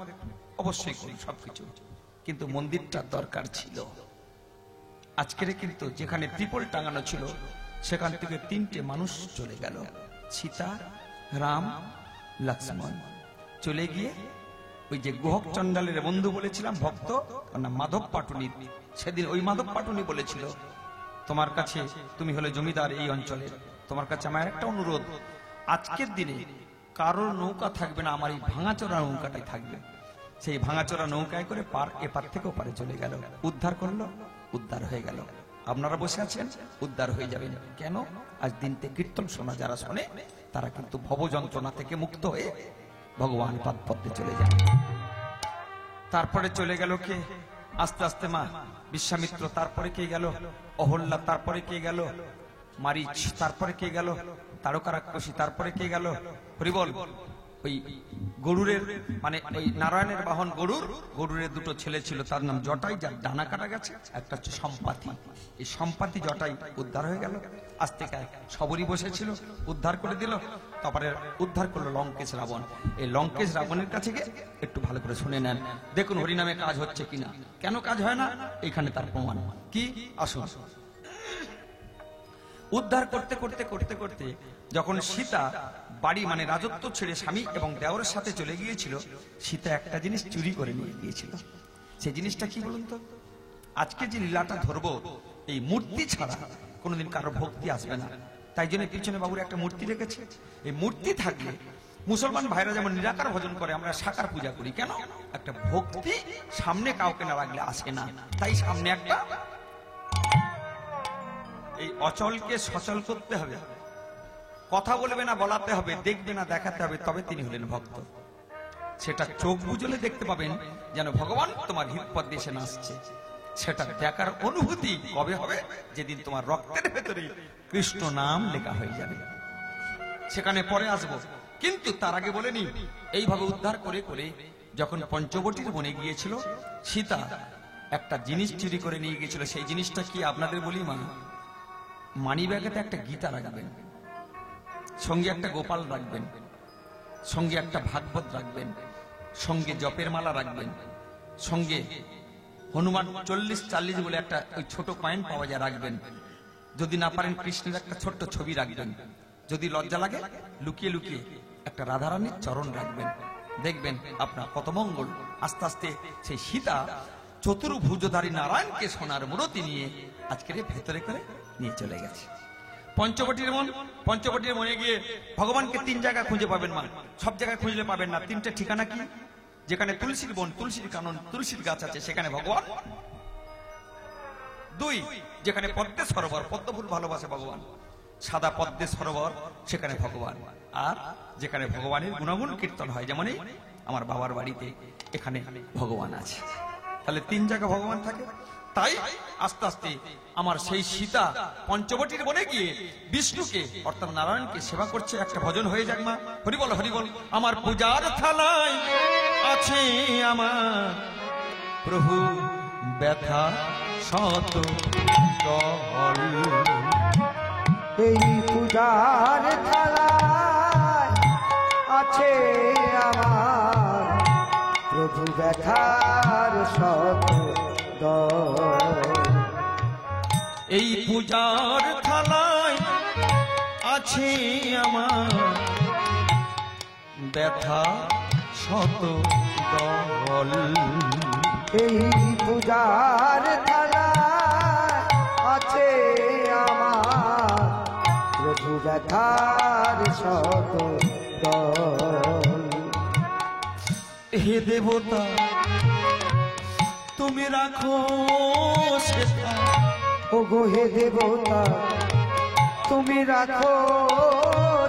অবশ্যই করি সবকিছু, কিন্তু মন্দিরটা দরকার ছিল। আজকের কিন্তু যেখানে ত্রিপল টাঙানো ছিল সেখান থেকে 3টে মানুষ চলে গেল, সীতা, রাম, লক্ষ্মণ। চলে গিয়ে ওই যে গুহক চণ্ডালের বন্ধু বলেছিলাম ভক্ত, ওর নাম মাধব পাটুনি, সেদিন ওই মাধব পাটুনি বলেছিল, তোমার কাছে, তুমি হলে জমিদার এই অঞ্চলের, তোমার কাছে আমার একটা অনুরোধ, আজকের দিনে কারোর নৌকা থাকবে না, আমার এই ভাঙাচোরা নৌকাটাই থাকবে। সেই ভাঙাচোরা নৌকায় করে এপার থেকে ওপারে চলে গেল। উদ্ধার করলো, উদ্ধার হয়ে গেল। আপনারা বসে আছেন, উদ্ধার হয়ে যাবেন। কেন? আজ দিনতে কীর্তন শোনা যারা শোনে তারা কিন্তু ভব যন্ত্রণা থেকে মুক্ত হয়ে ভগবান পাদপদ্মে চলে যায়। তারপরে চলে গেল কে? আস্তে আস্তে মা বিশ্বামিত্র, তারপরে কে গেল? অহল্যা, তারপরে কে গেল? মারিচ, তারপরে কে গেল? তারকারাক্ষসী, তারপরে কে গেল? হরিবল। ওই গরুরের মানে ওই নারায়ণের বাহন গরুরের 2টো ছেলে ছিল, তার নাম জটাই, যার ডানা কাটা গেছে, একটা হচ্ছে সম্পাতি। এই সম্পাতি জটাই উদ্ধার হয়ে গেল। আস্তে সবরই বসেছিল, উদ্ধার করে দিল। তারপরে উদ্ধার করলো লঙ্কেশ রাবণ। এই লঙ্কেশ রাবণের কাছে গিয়ে একটু ভালো করে শুনে নেন, দেখুন হরিনামে কাজ হচ্ছে কিনা। কেন কাজ হয় না এখানে তার প্রমাণ কি, আসুন। উদ্ধার করতে করতে করতে করতে যখন সীতা বাড়ি মানে রাজত্ব ছেড়ে স্বামী এবং দেওরের সাথে চলে গিয়েছিল, সীতা একটা জিনিস চুরি করে নিয়ে গিয়েছিল। সেই জিনিসটা কি বলুন তো? আজকে যে লীলাটা ধরবো, এই মূর্তি ছাড়া কোনোদিন কারো ভক্তি আসবে না। তাই জন্য পিছনে বাবুর একটা মূর্তি রেখেছে। এই মূর্তি থাকলে মুসলমান ভাইরা যেমন নিরাকার ভজন করে, আমরা সাকার পূজা করি। কেন? একটা ভক্তি সামনে কাউকে না রাখলে আসে না। তাই সামনে একটা, এই অচলকে সচল করতে হবে, কথা বলবে না বলাতে হবে, দেখবে না দেখাতে হবে, তবে তিনি হলেন ভক্ত। সেটা চোখ বুঝলে দেখতে পাবেন যেন ভগবান তোমার হৃদপদ দেশে নাচছে। সেটা দেখার অনুভূতি কবে হবে? যেদিন তোমার রক্তের ভেতরে কৃষ্ণ নাম লেখা হয়ে যাবে। সেখানে পরে আসবো, কিন্তু তার আগে বলে নি, এইভাবে উদ্ধার করে করে যখন পঞ্চবটির বনে গিয়েছিল, সীতা একটা জিনিস চুরি করে নিয়ে গিয়েছিল। সেই জিনিসটা কি আপনাদের বলি, মানি ব্যাগেতে একটা গীতা রাখবেন, সঙ্গে একটা গোপাল রাখবেন, সঙ্গে একটা ভাগবত রাখবেন, সঙ্গে জপের মালা রাখবেন, সঙ্গে হনুমান 40-40 বলে একটা ওই ছোট কয়েন পাওয়া যায় রাখবেন। যদি না পারেন কৃষ্ণের একটা ছোট্ট ছবি রাখবেন। যদি লজ্জা লাগে লুকিয়ে লুকিয়ে একটা রাধারানীর চরণ রাখবেন। দেখবেন আপনার কত মঙ্গল। আস্তে আস্তে সেই সীতা চতুর্ভুজধারী নারায়ণকে সোনার মূর্তি নিয়ে আজকের ভেতরে করে নিয়ে চলে গেছে পঞ্চবটির মন। পঞ্চবটির মনে গিয়ে ভগবানকে 3 জায়গায় খুঁজে পাবেন মা, সব জায়গায় খুঁজলে পাবেন না। 3টে ঠিকানা কি? যেখানে তুলসীর বন, তুলসীর কানন, তুলসীর গাছ আছে সেখানে ভগবান। 2, যেখানে পদ্মের সরোবর, পদ্ম ফুল ভালোবাসে ভগবান, সাদা পদ্মের সরোবর, সেখানে ভগবান। আর যেখানে ভগবানের গুণগুণ কীর্তন হয়, যেমন আমার বাবার বাড়িতে এখানে ভগবান আছে। তাহলে 3 জায়গায় ভগবান থাকে। তাই আস্তে আস্তে আমার সেই সীতা পঞ্চবটির বনে গিয়ে বিষ্ণুকে অর্থাৎ নারায়ণকে সেবা করছে। একটা ভজন হয়ে যাক মা, হরিবল হরিবল। আমার পূজার থালায় আছে আমার প্রভু ব্যথা শত দল। এই পূজার থালায় আছে আমার প্রভু ব্যথার শত দল। এই পূজার থালায় আছে আমার ব্যথা শত দল। এই পূজার থালায় আছে আমার প্রভু ব্যথার শত দল। হে দেবতা তুমি রাখো সেথা। ওগো হে দেবতা তুমি রাখো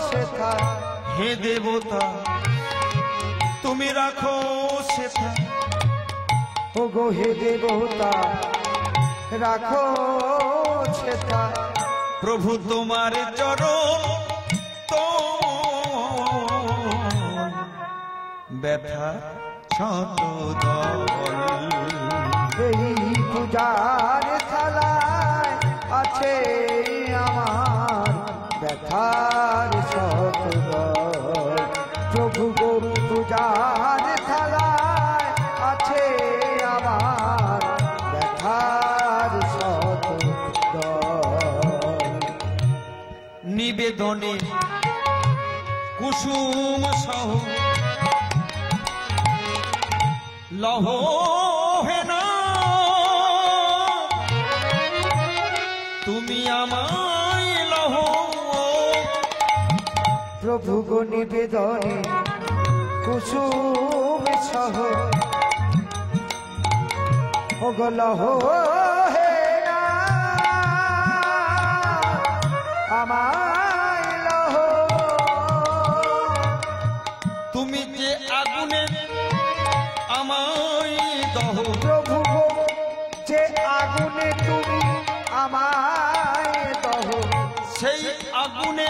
সেথা। হে দেবতা তুমি রাখো সেথা। ওগো হে দেবতা রাখো সেথা। প্রভু তোমার চরণ তো ব্যথা শত দল। এই পূজার থালায় আছে আমার ব্যথার শত দল। প্রভু গো পূজার থালায় আছে আমার ব্যথার শত নিবেদনে কুসুম সহ লহ হে না তুমি আমায় লহ প্রভু গো নিবেদনে কুসুম সহ ওগলহ হে না আমায় লহ তুমি যে আগুনে আমায় দহ প্রভু গো যে আগুনে তুমি আমায় দহ সেই আগুনে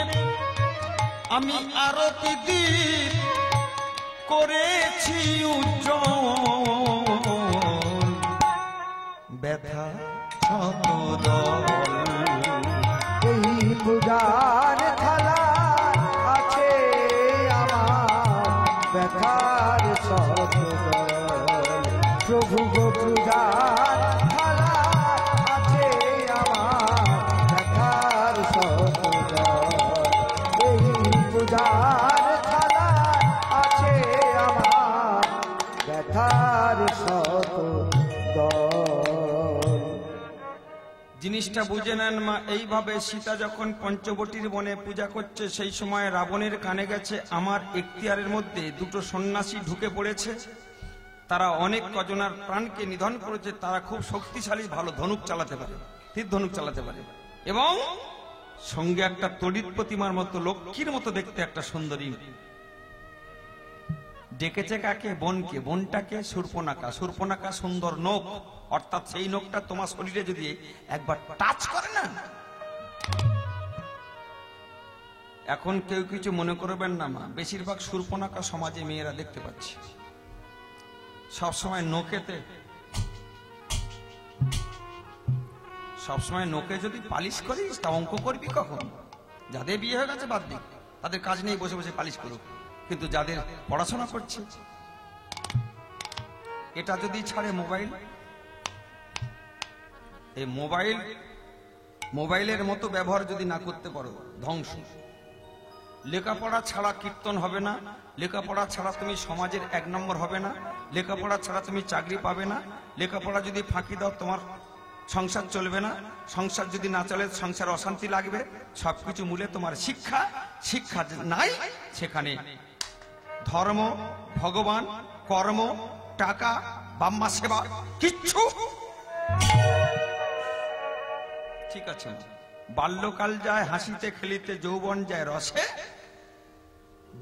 আমি আরতি দীপ করেছি উজ্জ্বল ব্যথা শত দল এই পূজার থালা আছে আমার ব্যথার সদল প্রভু গো পূজার থালা আছে আমার ব্যথার সদল এই পূজার থালা আছে আমার ব্যথার সদল। জিনিসটা বুঝে নেন মা। এইভাবে সীতা যখন পঞ্চবটির বনে পূজা করছে সেই সময় রাবণের কানে গেছে আমার এখতিয়ারের মধ্যে দুটো সন্ন্যাসী ঢুকে পড়েছে, তারা অনেক কজনার প্রাণকে নিধন করেছে, তারা খুব শক্তিশালী, ভালো ধনুক চালাতে পারে, তীর ধনুক চালাতে পারে, এবং সঙ্গে একটা তড়িৎ প্রতিমার মতো লক্ষ্মীর মতো দেখতে একটা সুন্দরী। ডেকেছে কাকে? বোনকে। বোনটাকে শূর্পণখা। শূর্পণখা সুন্দর নখ, অর্থাৎ সেই নখটা তোমার শরীরে যদি একবার টাচ করে না, এখন কেউ কিছু মনে করবেন না মা, বেশিরভাগ শূর্পণখা সমাজে মেয়েরা দেখতে পাচ্ছি সবসময় নখেতে, সবসময় নখে যদি পালিশ করিস তা অঙ্ক করবি কখন? যাদের বিয়ে হয়ে গেছে বাদ দিক, তাদের কাজ নেই, বসে বসে পালিশ করুক, কিন্তু যাদের পড়াশোনা করছে এটা যদি ছাড়ে মোবাইল, এই মোবাইলের মতো ব্যবহার যদি না করতে পারো ধ্বংস। লেখাপড়া ছাড়া কীর্তন হবে না, লেখাপড়া ছাড়া তুমি সমাজের 1 নম্বর হবে না, লেখাপড়া ছাড়া তুমি চাকরি পাবে না, লেখাপড়া যদি ফাঁকি দাও তোমার সংসার চলবে না, সংসার যদি না চলে সংসার অশান্তি লাগবে, সবকিছু মূলে তোমার শিক্ষা। শিক্ষা নাই সেখানে ধর্ম, ভগবান, কর্ম, টাকা, বাম্মা সেবা কিচ্ছু ঠিক আছে। বাল্যকাল যায় হাসিতে খেলিতে, যৌবন যায় রসে,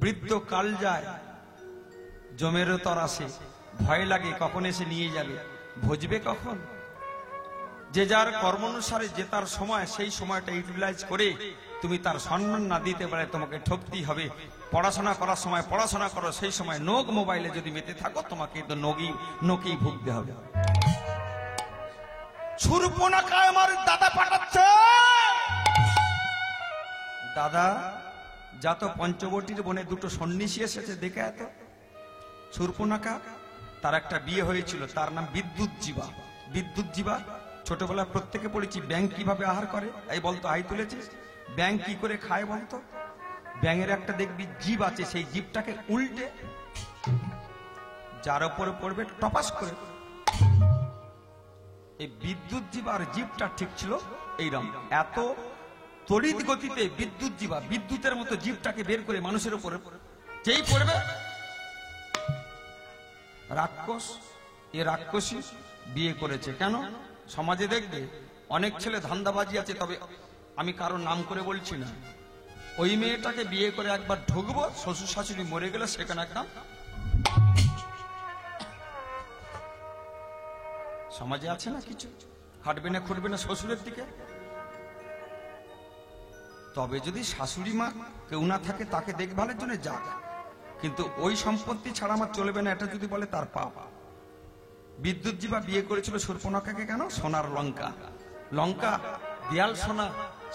বৃদ্ধকাল যায় জমেরও তরাসে, ভয় লাগে কখন এসে নিয়ে যাবে, ভজবে কখন। যে যার কর্ম অনুসারে যে তার সময়, সেই সময়টা ইউটিলাইজ করে তুমি তার সম্মান না দিতে পারে তোমাকে ঠকতেই হবে। পড়াশোনা করার সময় পড়াশোনা করো, সেই সময় নোক মোবাইলে যদি মেতে থাকো তোমাকে তো নোকেই ভুগতে হবে। শূর্পণখা আমার দাদা পাঠাচ্ছে, দাদা যা তো পঞ্চবটির বনে দুটো সন্ন্যাসী এসেছে দেখে এত। শূর্পণখা তার একটা বিয়ে হয়েছিল, তার নাম বিদ্যুৎজীবা। বিদ্যুৎজীবা ছোটবেলায় প্রত্যেকে পড়েছি ব্যাঙ কিভাবে আহার করে, এই বলতো আই তুলেছিস, ব্যাঙ কি করে খায় বলতো? ব্যাঙের একটা দেখবি জীব আছে, সেই জীবটাকে উল্টে যার উপরে পড়বে টপাস করে। এই বিদ্যুৎজীবার জীবটা ঠিক ছিল এইরকম, এত তড়িৎ গতিতে বিদ্যুৎজীবা বিদ্যুতের মতো জীবটাকে বের করে মানুষের উপরে যেই পড়বে রাক্ষস। এ রাক্ষসী বিয়ে করেছে কেন? সমাজে দেখবে অনেক ছেলে ধান্দাবাজি আছে, তবে আমি কারোর নাম করে বলছি না। ওই মেয়েটাকে বিয়ে করে একবার ঢুকবো, শ্বশুর শাশুড়ি মরে গেলে সেখানে একদম সমাজে আছে না কিছু, হাঁটবে না খুঁটবে না শ্বশুরের দিকে। তবে যদি শাশুড়ি মা কেউ না থাকে তাকে দেখভালের জন্য যাক, কিন্তু ওই সম্পত্তি ছাড়া আমার চলবে না এটা যদি বলে তার পাপ। বিদ্যুৎজীবা বিয়ে করেছিল শূর্পণখাকে কেন? সোনার লঙ্কা। লঙ্কা দেয়াল সোনা,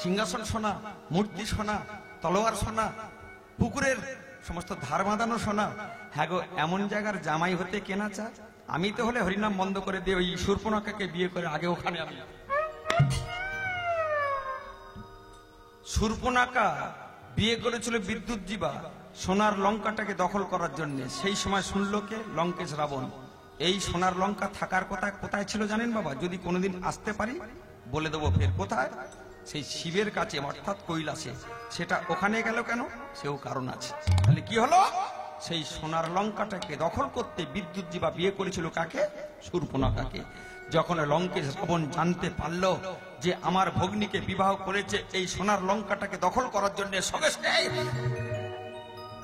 সিংহাসন সোনা, মূর্তি সোনা, তলোয়ার সোনা, পুকুরের সমস্ত ধার বাঁধানো সোনা। হ্যাঁ গো, এমন জায়গার জামাই হতে কেনা চায়? আমি তো হলে হরিনাম বন্ধ করে দিয়ে ওই শূর্পণখাকে বিয়ে করে আগে ওখানে আমি। শূর্পণখা বিয়ে করেছিল বিদ্যুৎ জীবা সোনার লঙ্কাটাকে দখল করার জন্য। সেই সময় শুনল কে? লঙ্কেশ রাবণ। এই সোনার লঙ্কা থাকার কথা কোথায় ছিল জানেন বাবা? যদি কোনোদিন আসতে পারি বলে দেবো ফের। কোথায়? সেই শিবের কাছে, অর্থাৎ কৈলাসে। সেটা ওখানে গেল কেন? সেও কারণ আছে। তাহলে কি হলো? সেই সোনার লঙ্কাটাকে দখল করতে বিদ্যুৎ জীবা বিয়ে করেছিল কাকে? শূর্পণখাকে। যখন লঙ্কেশ রাবণ জানতে পারল যে আমার ভগ্নীকে বিবাহ করেছে এই সোনার লঙ্কাটাকে দখল করার জন্য, সঙ্গে সঙ্গে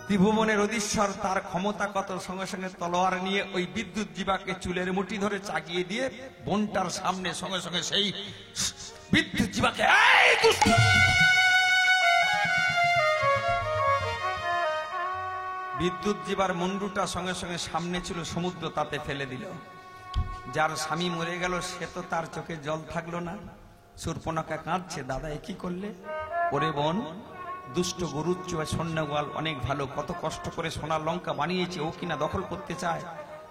ত্রিভুবনের অধীশ্বর তার ক্ষমতা কত, সঙ্গে সঙ্গে তলোয়ার নিয়ে ওই বিদ্যুৎ জীবাকে চুলের মুঠি ধরে চাগিয়ে দিয়ে বোনটার সামনে সঙ্গে সঙ্গে সেই বিদ্যুৎ জীবাকে বিদ্যুৎ জীবার মুন্ডুটা সঙ্গে সঙ্গে সামনে ছিল সমুদ্র, তাতে ফেলে দিল। যার স্বামী মরে গেল সে তো তার চোখে জল থাকলো না। শূর্পণখা কাঁদছে, দাদা এ কি করলে? ওরে বোন, দুষ্ট গরুচ্চ সৈন্যগোয়াল অনেক ভালো, কত কষ্ট করে সোনার লঙ্কা বানিয়েছে, ও কিনা দখল করতে চায়।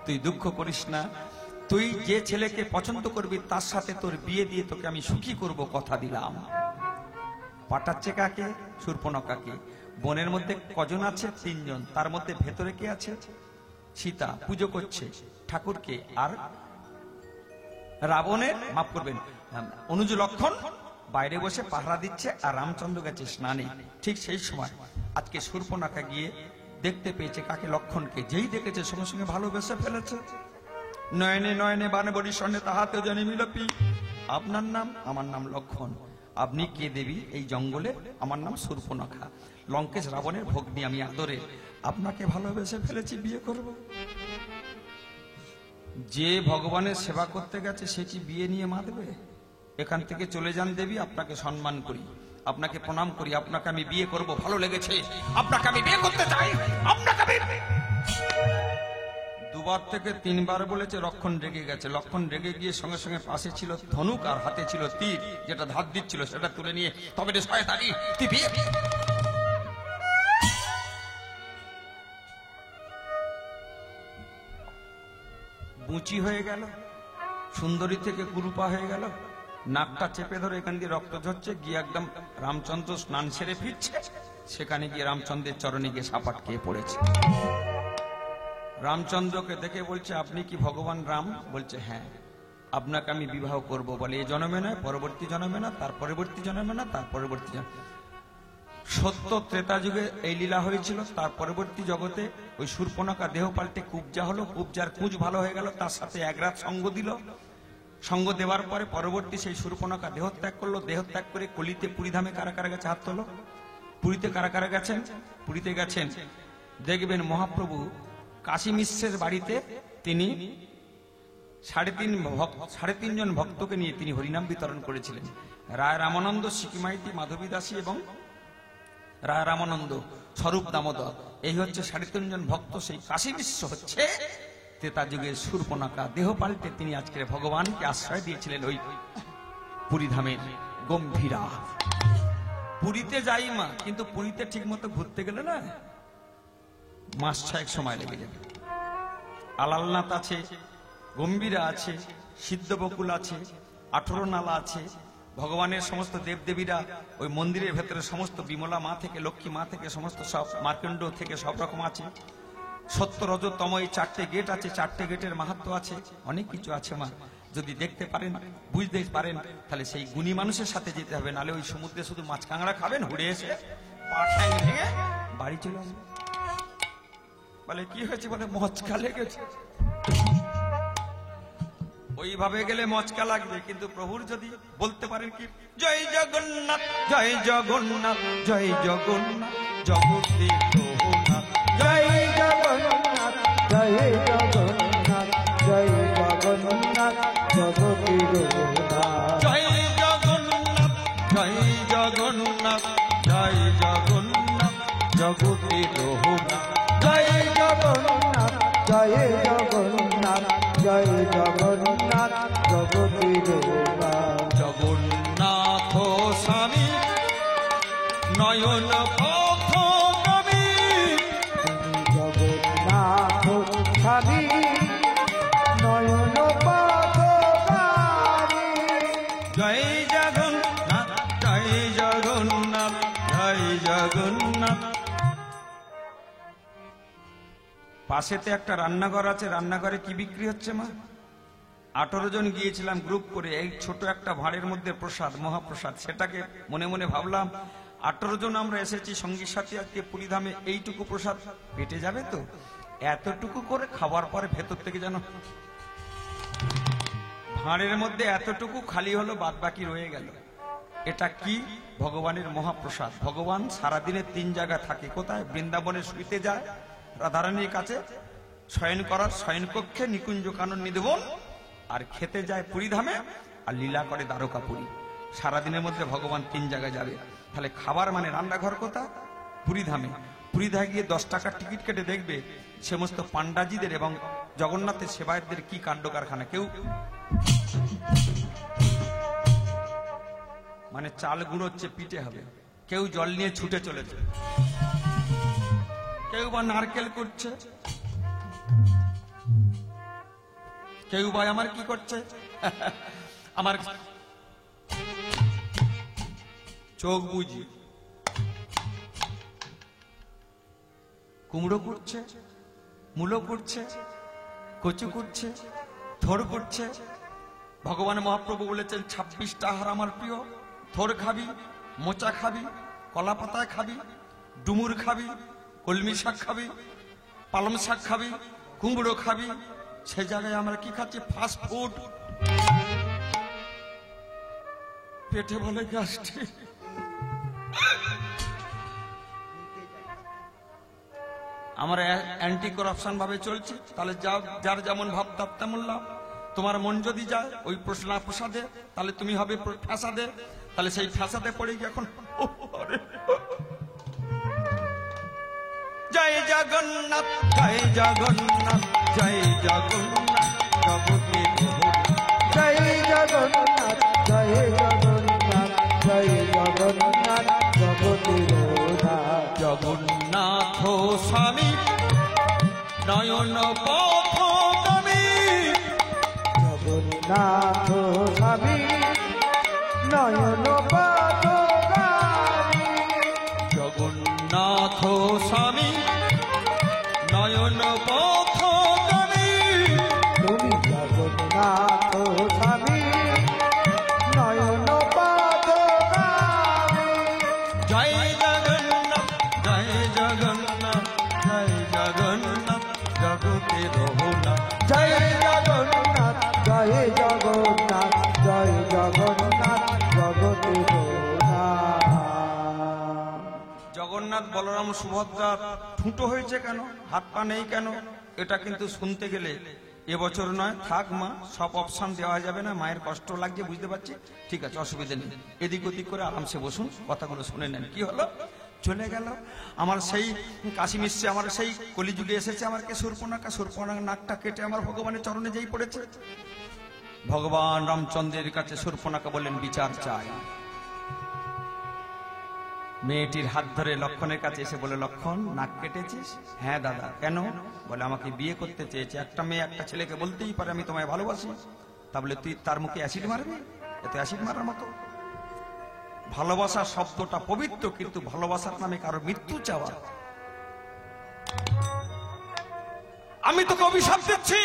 তুই দুঃখ করিস না, তুই যে ছেলেকে পছন্দ করবি তার সাথে তোর বিয়ে দিয়ে তোকে আমি সুখী করব, কথা দিলাম। পাঠাচ্ছে কাকে? শূর্পণখাকে। বনের মধ্যে কজন আছে? 3 জন। তার মধ্যে ভেতরে কে আছে? সীতা পুজো করছে ঠাকুরকে, আর রাবণের, মাফ করবেন, অনুজ লক্ষণ বাইরে বসে পাহারা দিচ্ছে, আর রামচন্দ্র গেছে স্নানে। ঠিক সেই সময় আজকে শূর্পণখা গিয়ে দেখতে পেয়েছে কাকে? লক্ষণকে। যেই দেখেছে সঙ্গে সঙ্গে ভালোবেসে ফেলেছে। নয়নে নয়নে বানে বড়ি সন্নে তাহাতে জানি মিলপি। আপনার নাম? আমার নাম লক্ষণ। আপনি কে দেবী? এই জঙ্গলে আমার নাম শূর্পণখা, লঙ্কেশ রাবণের ভগ্নী আমি আদরে। আপনাকে ভালোবেসে ফেলেছি, বিয়ে করব। যে ভগবানের সেবা করতে গেছে সে কি বিয়ে নিয়ে মাতবে? এখান থেকে চলে যান দেবী, আপনাকে সম্মান করি, আপনাকে প্রণাম করি, আপনাকে আমি বিয়ে করব, ভালো লেগেছে, আপনাকে আমি বিয়ে করতে চাই, আপনাকে আমি। 2বার থেকে 3বার বলেছে। লক্ষণ রেগে গেছে। লক্ষণ রেগে গিয়ে সঙ্গে সঙ্গে পাশে ছিল ধনুক আর হাতে ছিল তীর, যেটা ধার দিচ্ছিল সেটা তুলে নিয়ে, তবে রে শয়তানি, তুই বিয়ে। বুচি হয়ে গেল, সুন্দরী থেকে কুরূপা হয়ে গেল। নাকটা চেপে ধরে এখান দিয়ে রক্ত ঝরছে, গিয়ে একদম রামচন্দ্র স্নান সেরে ফিরছে, সেখানে গিয়ে রামচন্দ্রের চরণে গিয়ে সাপাট খেয়ে পড়েছে। রামচন্দ্রকে দেখে বলছে, আপনি কি ভগবান রাম? বলছে হ্যাঁ। আপনাকে আমি বিবাহ করব। বলে এই জন্মে নয়, পরবর্তী জন্মে না, তার পরবর্তী জন্মে না, তার পরবর্তী জন্মে। সত্য ত্রেতা যুগে এই লীলা হয়েছিল। তার পরবর্তী জগতে ওই শূর্পণখা দেহ পাল্টে কুবজা হলো, কুবজার কুঁজ ভালো হয়ে গেল, তার সাথে 1 রাত সঙ্গ দিল। সঙ্গ দেওয়ার পরে পরবর্তী সেই শূর্পণখা দেহত্যাগ করলো। দেহত্যাগ করে কলিতে পুরীধামে কারা কারা গেছে? হাত তোলো। পুরীতে কারা কারা গেছেন? পুরীতে গেছেন। দেখবেন মহাপ্রভু কাশী মিশ্রের বাড়িতে তিনি 3.5 জন ভক্তকে নিয়ে তিনি হরিনাম বিতরণ করেছিলেন। রায় রামানন্দ, সিকিমাইতি, মাধবী দাসী এবং রায় রামানন্দ, স্বরূপ দামোদর, এই হচ্ছে 3.5 জন ভক্ত। সেই কাশী মিশ্র হচ্ছে ত্রেতা যুগের শূর্পণখা। দেহ পাল্টে তিনি আজকের ভগবানকে আশ্রয় দিয়েছিলেন ওই পুরীধামের গম্ভীরা। পুরীতে যাই মা, কিন্তু পুরীতে ঠিক মতো ঘুরতে গেলে না 1 মাস 6 সময় লেগে যাবে। আলালনাথ আছে, গম্ভীরা আছে, সিদ্ধবকুল আছে, 18 নালা আছে, ভগবানের সমস্ত দেবদেবীরা ওই মন্দিরের ভেতরে, সমস্ত বিমলা মা থেকে লক্ষ্মী মা থেকে সমস্ত সব মার্কণ্ড থেকে সব রকম আছে। 70 রজতম এই 4টে গেট আছে, 4টে গেটের মাহাত্ম্য আছে, অনেক কিছু আছে মা। যদি দেখতে পারেন, বুঝতে পারেন, তাহলে সেই গুণী মানুষের সাথে যেতে হবে, নালে ওই সমুদ্রে শুধু মাছ কাঁকড়া খাবেন, ঘুরে এসে পা ঠ্যাং ভেঙে বাড়ি চলে আসবেন। বলে কি হয়েছে? বলে মচকা লেগেছে। ওইভাবে গেলে মচকা লাগবে, কিন্তু প্রভুর যদি বলতে পারেন কি, জয় জগন্নাথ, জয় জগন্নাথ, জয় জগন্নাথ, জগতে প্রভুনাথ, জয় জগন্নাথ, জয় জগন্নাথ, জয় জগন্নাথ, জগতের নাথ। জয় জগন্নাথ, জয় জগন্নাথ, জয় জগন্নাথ, জগতে প্রভুনাথ, জয় জগন্নাথ, জয় জগন্নাথ, জয় জগন্নাথ, জগতের নাথ। জগন্নাথ স্বামী নয়ন পথ গামী, জগন্নাথ স্বামী নয়ন পথগামী। জয় জগন্নাথ, জয় জগন্নাথ, জয় জগন্নাথ, পাশেতে একটা রান্নাঘর আছে, রান্নাঘরে কি বিক্রি হচ্ছে মা? 18 জন গিয়েছিলাম গ্রুপ করে, এই ছোট একটা ভাঁড়ের মধ্যে প্রসাদ, মহাপ্রসাদ। সেটাকে মনে মনে ভাবলাম 18 জন আমরা এসেছি সঙ্গী সাথী, আজকে পুরীধামে এইটুকু প্রসাদ পেটে যাবে তো? এতটুকু করে খাবার পরে ভেতর থেকে যেন ভাঁড়ের মধ্যে এতটুকু খালি হলো, বাদ বাকি রয়ে গেল। এটা কি? ভগবানের মহাপ্রসাদ। ভগবান সারাদিনে 3 জায়গা থাকে। কোথায়? বৃন্দাবনে শুইতে যায় রাধারানীর কাছে, শয়ন করার শয়নকক্ষে নিকুঞ্জ কানন নিধবন, আর খেতে যায় পুরীধামে, আর লীলা করে দ্বারকাপুরী। সারাদিনের মধ্যে ভগবান 3 জায়গায় যাবে। তাহলে খাবার মানে রান্নাঘর কোথায়? পুরীধামে। পুরীধামে গিয়ে 10 টাকার টিকিট কেটে দেখবে সমস্ত পান্ডাজিদের এবং জগন্নাথের সেবায়তদের কি কাণ্ড কারখানা। কেউ মানে চাল গুঁড়োচ্ছে, পিঠে হবে, কেউ জল নিয়ে ছুটে চলেছে, কেউ বা নারকেল করছে, কেউ বা আমার কি করছে, আমার চোখ বুঝি কুমড়ো করছে, মূলো করছে, কচু করছে, থোর করছে। ভগবান মহাপ্রভু বলেছেন 26টা আহার আমার প্রিয়। থোর খাবি, মোচা খাবি, কলা পাতায় খাবি, ডুমুর খাবি, কলমি শাক খাবি, পালং শাক খাবি, কুমড়ো খাবি। সে জায়গায় আমরা কি খাচ্ছি? Fast food. পেটে বলে গ্যাস্ট্রিক। আমরা অ্যান্টি করাপশন ভাবে চলছি। তাহলে যার যেমন ভাব তার তেমন লাভ। তোমার মন যদি যায় ওই প্রসাদে, তাহলে তুমি হবে ফ্যাসাদে। তাহলে সেই ফ্যাসাদে পড়ে গিয়ে এখন জয় জগন্নাথ, জয় জগন্নাথ, জয় জগন্নাথ, জগতে জয় জগন্নাথ, জয় জগন্নাথ, জয় জগন্নাথ, জগতের নাথ। জগন্নাথ স্বামী নয়ন পথগামী, জগন্নাথ স্বামী নয়ন পথগামী, জগন্নাথ স্বামী নয়ন পথগামী, তুমি জগন্নাথ স্বামী নয়ন পথগামী। জয় জগন্নাথ, জয় জগন্নাথ, জয় জগন্নাথ, জগতের নাথ। জয় জগন্নাথ, জয় জগন্নাথ, জয় জগন্নাথ, জগতের নাথ। জগন্নাথ বলরাম সুভদ্রা ঠুঁটো হয়েছে কেন? হাত পা নেই কেন? এটা কিন্তু শুনতে গেলে এবছর নয়, থাক মা, সব অপশন দেওয়া যাবে না। মায়ের কষ্ট লাগছে বুঝতে পারছি, ঠিক আছে, অসুবিধা নেই। এদিক ওদিক করে আরামসে বসুন, কথাগুলো শুনে নেন। কি হলো? চলে গেল আমার সেই কাশী মিশ্রে, আমার সেই কলিযুগে এসেছে আমাকে সুর্পণখা। সুর্পণখা নাকটা কেটে আমার ভগবানের চরণে যেই পড়েছে, ভগবান রামচন্দ্রের কাছে সুর্পণখা বললেন বিচার চাই। মেয়েটির হাত ধরে লক্ষণের কাছে এসে বলে, লক্ষণ নাক কেটেছিস? হ্যাঁ দাদা। কেন? বলে আমাকে বিয়ে করতে চেয়েছে। একটা মেয়ে একটা ছেলেকে বলতেই পারে আমি তোমায় ভালোবাসি। তা বলে তুই তার মুখে অ্যাসিড মারবি? এতে অ্যাসিড মারার মতো? ভালোবাসা শব্দটা পবিত্র, কিন্তু ভালোবাসার নামে কারো মৃত্যু চাওয়া। আমি তোকে অভিশাপ দিচ্ছি।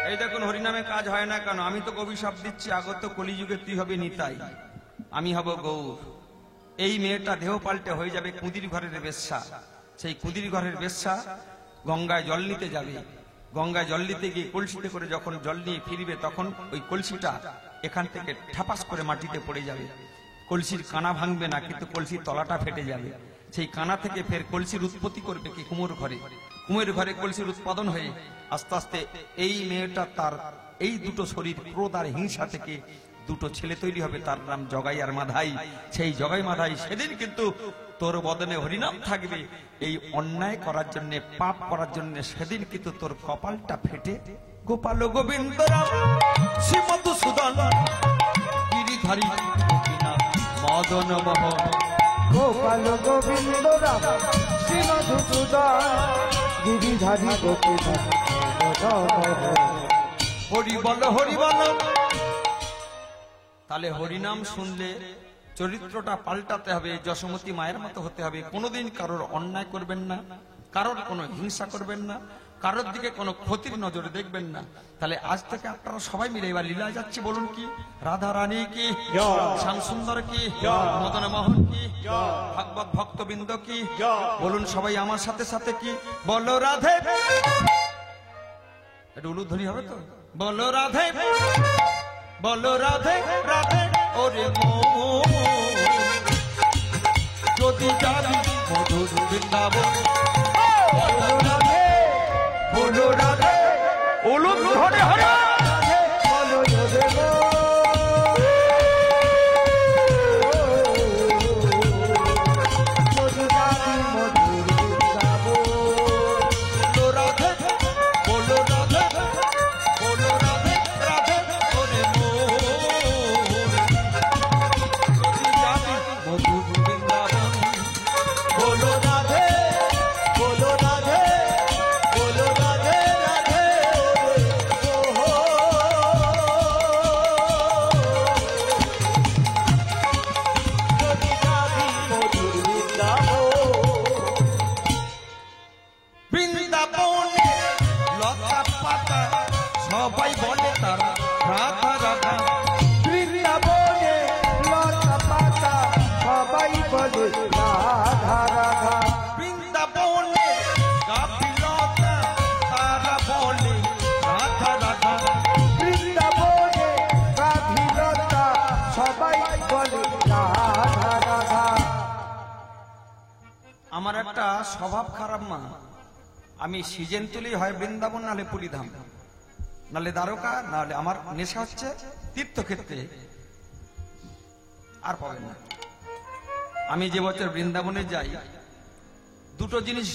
এই দেখুন হরিনামে কাজ হয় না কেন? আমি তোকে অভিশাপ দিচ্ছি, আগত কলিযুগে তুই হবে নিতাই, আমি হব গৌর। এই মেয়েটা দেহ পাল্টে হয়ে যাবে কুঁদির ঘরের বেশ্যা। সেই কুঁদির ঘরের বেশ্যা গঙ্গায় জল নিতে যাবে। গঙ্গায় জল নিতে গিয়ে কলসিতে করে যখন জল নিয়ে ফিরবে, তখন ওই কলসিটা এখান থেকে ঠাপাস করে মাটিতে পড়ে যাবে। কলসির কানা ভাঙবে না, কিন্তু কলসির তলাটা ফেটে যাবে। সেই কানা থেকে ফের কলসির উৎপত্তি করবে কি? কুমোর ঘরে। কুমোর ঘরে কলসির উৎপাদন হয়ে আস্তে আস্তে এই মেয়েটা, তার এই দুটো শরীর, ক্রোধ আর হিংসা থেকে দুটো ছেলে তৈরি হবে, তার নাম জগাই আর মাধাই। সেই জগাই মাধাই সেদিন কিন্তু তোর বদনে হরিনাম থাকবে। এই অন্যায় করার জন্য, পাপ করার জন্য সেদিন কিন্তু তোর কপালটা ফেটে গোপাল গোবিন্দ রাম শ্রী মধুসূদন গিরিধারী মদন মোহন, গোপাল গোবিন্দ রাম শ্রী মধুসূদন গিরিধারী গোপীনাথ মদন মোহন। হরি বল, হরি বল। তাহলে হরিনাম শুনলে চরিত্রটা পাল্টাতে হবে, যশোমতী মায়ের মতো হতে হবে। কোনোদিন কারোর অন্যায় করবেন না, কারোর কোনো হিংসা করবেন না, কারোর দিকে কোনো ক্ষতির নজরে দেখবেন না। তাহলে আজ থেকে আপনারা সবাই মিলে এবার লীলায় যাচ্ছি। বলুন কি? রাধা রানী কি, শ্যাম সুন্দর কি, মদন মোহন কি, ভাগবত ভক্তবৃন্দ কি, বলুন সবাই আমার সাথে সাথে কি? বলো রাধে। এটা উলুধ্বনি হবে তো? বলো রাধে, বলো রাধে রাধে ওরে মন, যদি যাবি মধুর বৃন্দাবন। বলো রাধে, বলো রাধে, উলুধ্বনি হবে। বলো রাধে গো, যদি যাবি মধুর বৃন্দাবন। বলো রাধে, বলো রাধে, বলো রাধে রাধে ওরে মন, যদি যাবি মধুর বৃন্দাবন। বলো রাধে, বলো রাধে, বলো রাধে রাধে ওহো। যদি যাবি মধুর বৃন্দাবন। বৃন্দাবনে লতা পাতা সবাই বলে তারা রাধা রাধা। বৃন্দাবনে লতা পাতা সবাই বলে রাধা রাধা। বৃন্দাবনে গাফিলতা তারা বলে রাধা রাধা। বৃন্দাবনে গাফিলতা সবাই বলে রাধা রাধা। আমার একটা স্বভাব খারাপ মা, আমি সিজন তুলি হয় বৃন্দাবন, নালে পুরীধাম, নালে দ্বারকা, নালে আমার নেশা হচ্ছে তীর্থক্ষেত্রে, আর পাবেন না। আমি যে বছর বৃন্দাবনে যাই, দুটো জিনিস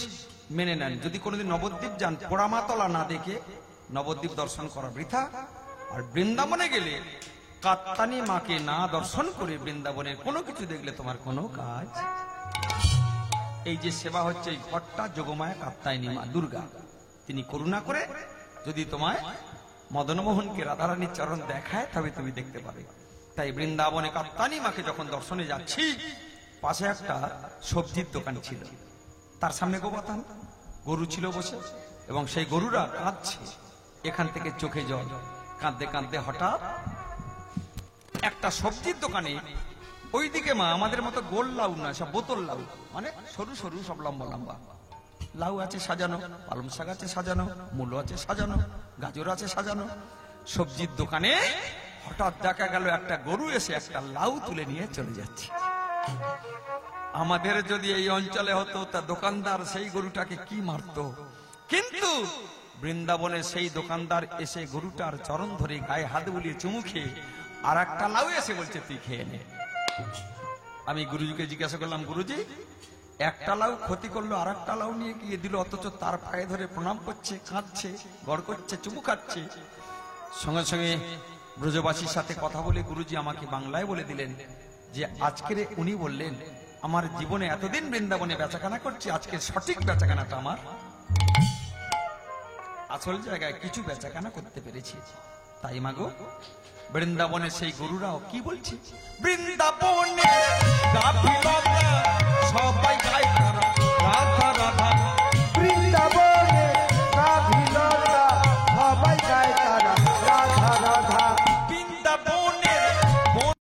মেনে নেন। যদি কোনোদিন নবদ্বীপ যান, পোড়ামাতলা না দেখে নবদ্বীপ দর্শন করা বৃথা। আর বৃন্দাবনে গেলে কাত্তানি মাকে না দর্শন করে বৃন্দাবনের কোনো কিছু দেখলে তোমার কোনো কাজ। এই যে সেবা হচ্ছে, এই ঘটটা যোগমায়া কাত্তায়নী মা দুর্গা, তিনি করুণা করে যদি তোমায় মদনমোহনকে রাধারানীর চরণ দেখায়, তবে তুমি দেখতে পাবে। তাই বৃন্দাবনে কাত্তায়নী মাকে যখন দর্শনে যাচ্ছি, পাশে একটা সবজির দোকান ছিল, তার সামনে গোপাতান গরু ছিল বসে, এবং সেই গরুরা কাঁদছে, এখান থেকে চোখে জল, কাঁদতে কাঁদতে হঠাৎ একটা সবজির দোকানে, ওইদিকে মা আমাদের মতো গোল লাউ না, সব বোতল লাউ, মানে সরু সরু, সব লম্বা লম্বা লাউ আছে সাজানো, পালং শাক আছে সাজানো, মূলো আছে সাজানো, গাজর আছে সাজানো। সবজির দোকানে হঠাৎ দেখা গেল একটা গরু এসে একটা লাউ তুলে নিয়ে চলে যাচ্ছে। আমাদের যদি এই অঞ্চলে হতো, তা দোকানদার সেই গরুটাকে কি মারতো, কিন্তু বৃন্দাবনে সেই দোকানদার এসে গরুটার চরণ ধরে গায়ে হাত বুলিয়ে চুমু খেয়ে আর একটা লাউ এসে বলছে তুই খেয়ে নে। আমি গুরুজিকে জিজ্ঞাসা করলাম, গুরুজি একটা লাউ ক্ষতি করলো, আর একটা লাউ নিয়ে গিয়ে দিল, অথচ তার পায়ে ধরে প্রণাম করছে, কাঁদছে, গড় করছে, চুমু খাচ্ছে। সঙ্গে সঙ্গে ব্রজবাসীর সাথে কথা বলে গুরুজি আমাকে বাংলায় বলে দিলেন যে আজকের উনি বললেন, আমার জীবনে এতদিন বৃন্দাবনে বেচাকেনা করছি, আজকে সঠিক বেচাকেনাটা আমার আসল জায়গায় কিছু বেচাকেনা করতে পেরেছি। তাই মাগো, বৃন্দাবনে সেই গরুরাও কি বলছে, বৃন্দাবনে গাফিলতা সবাই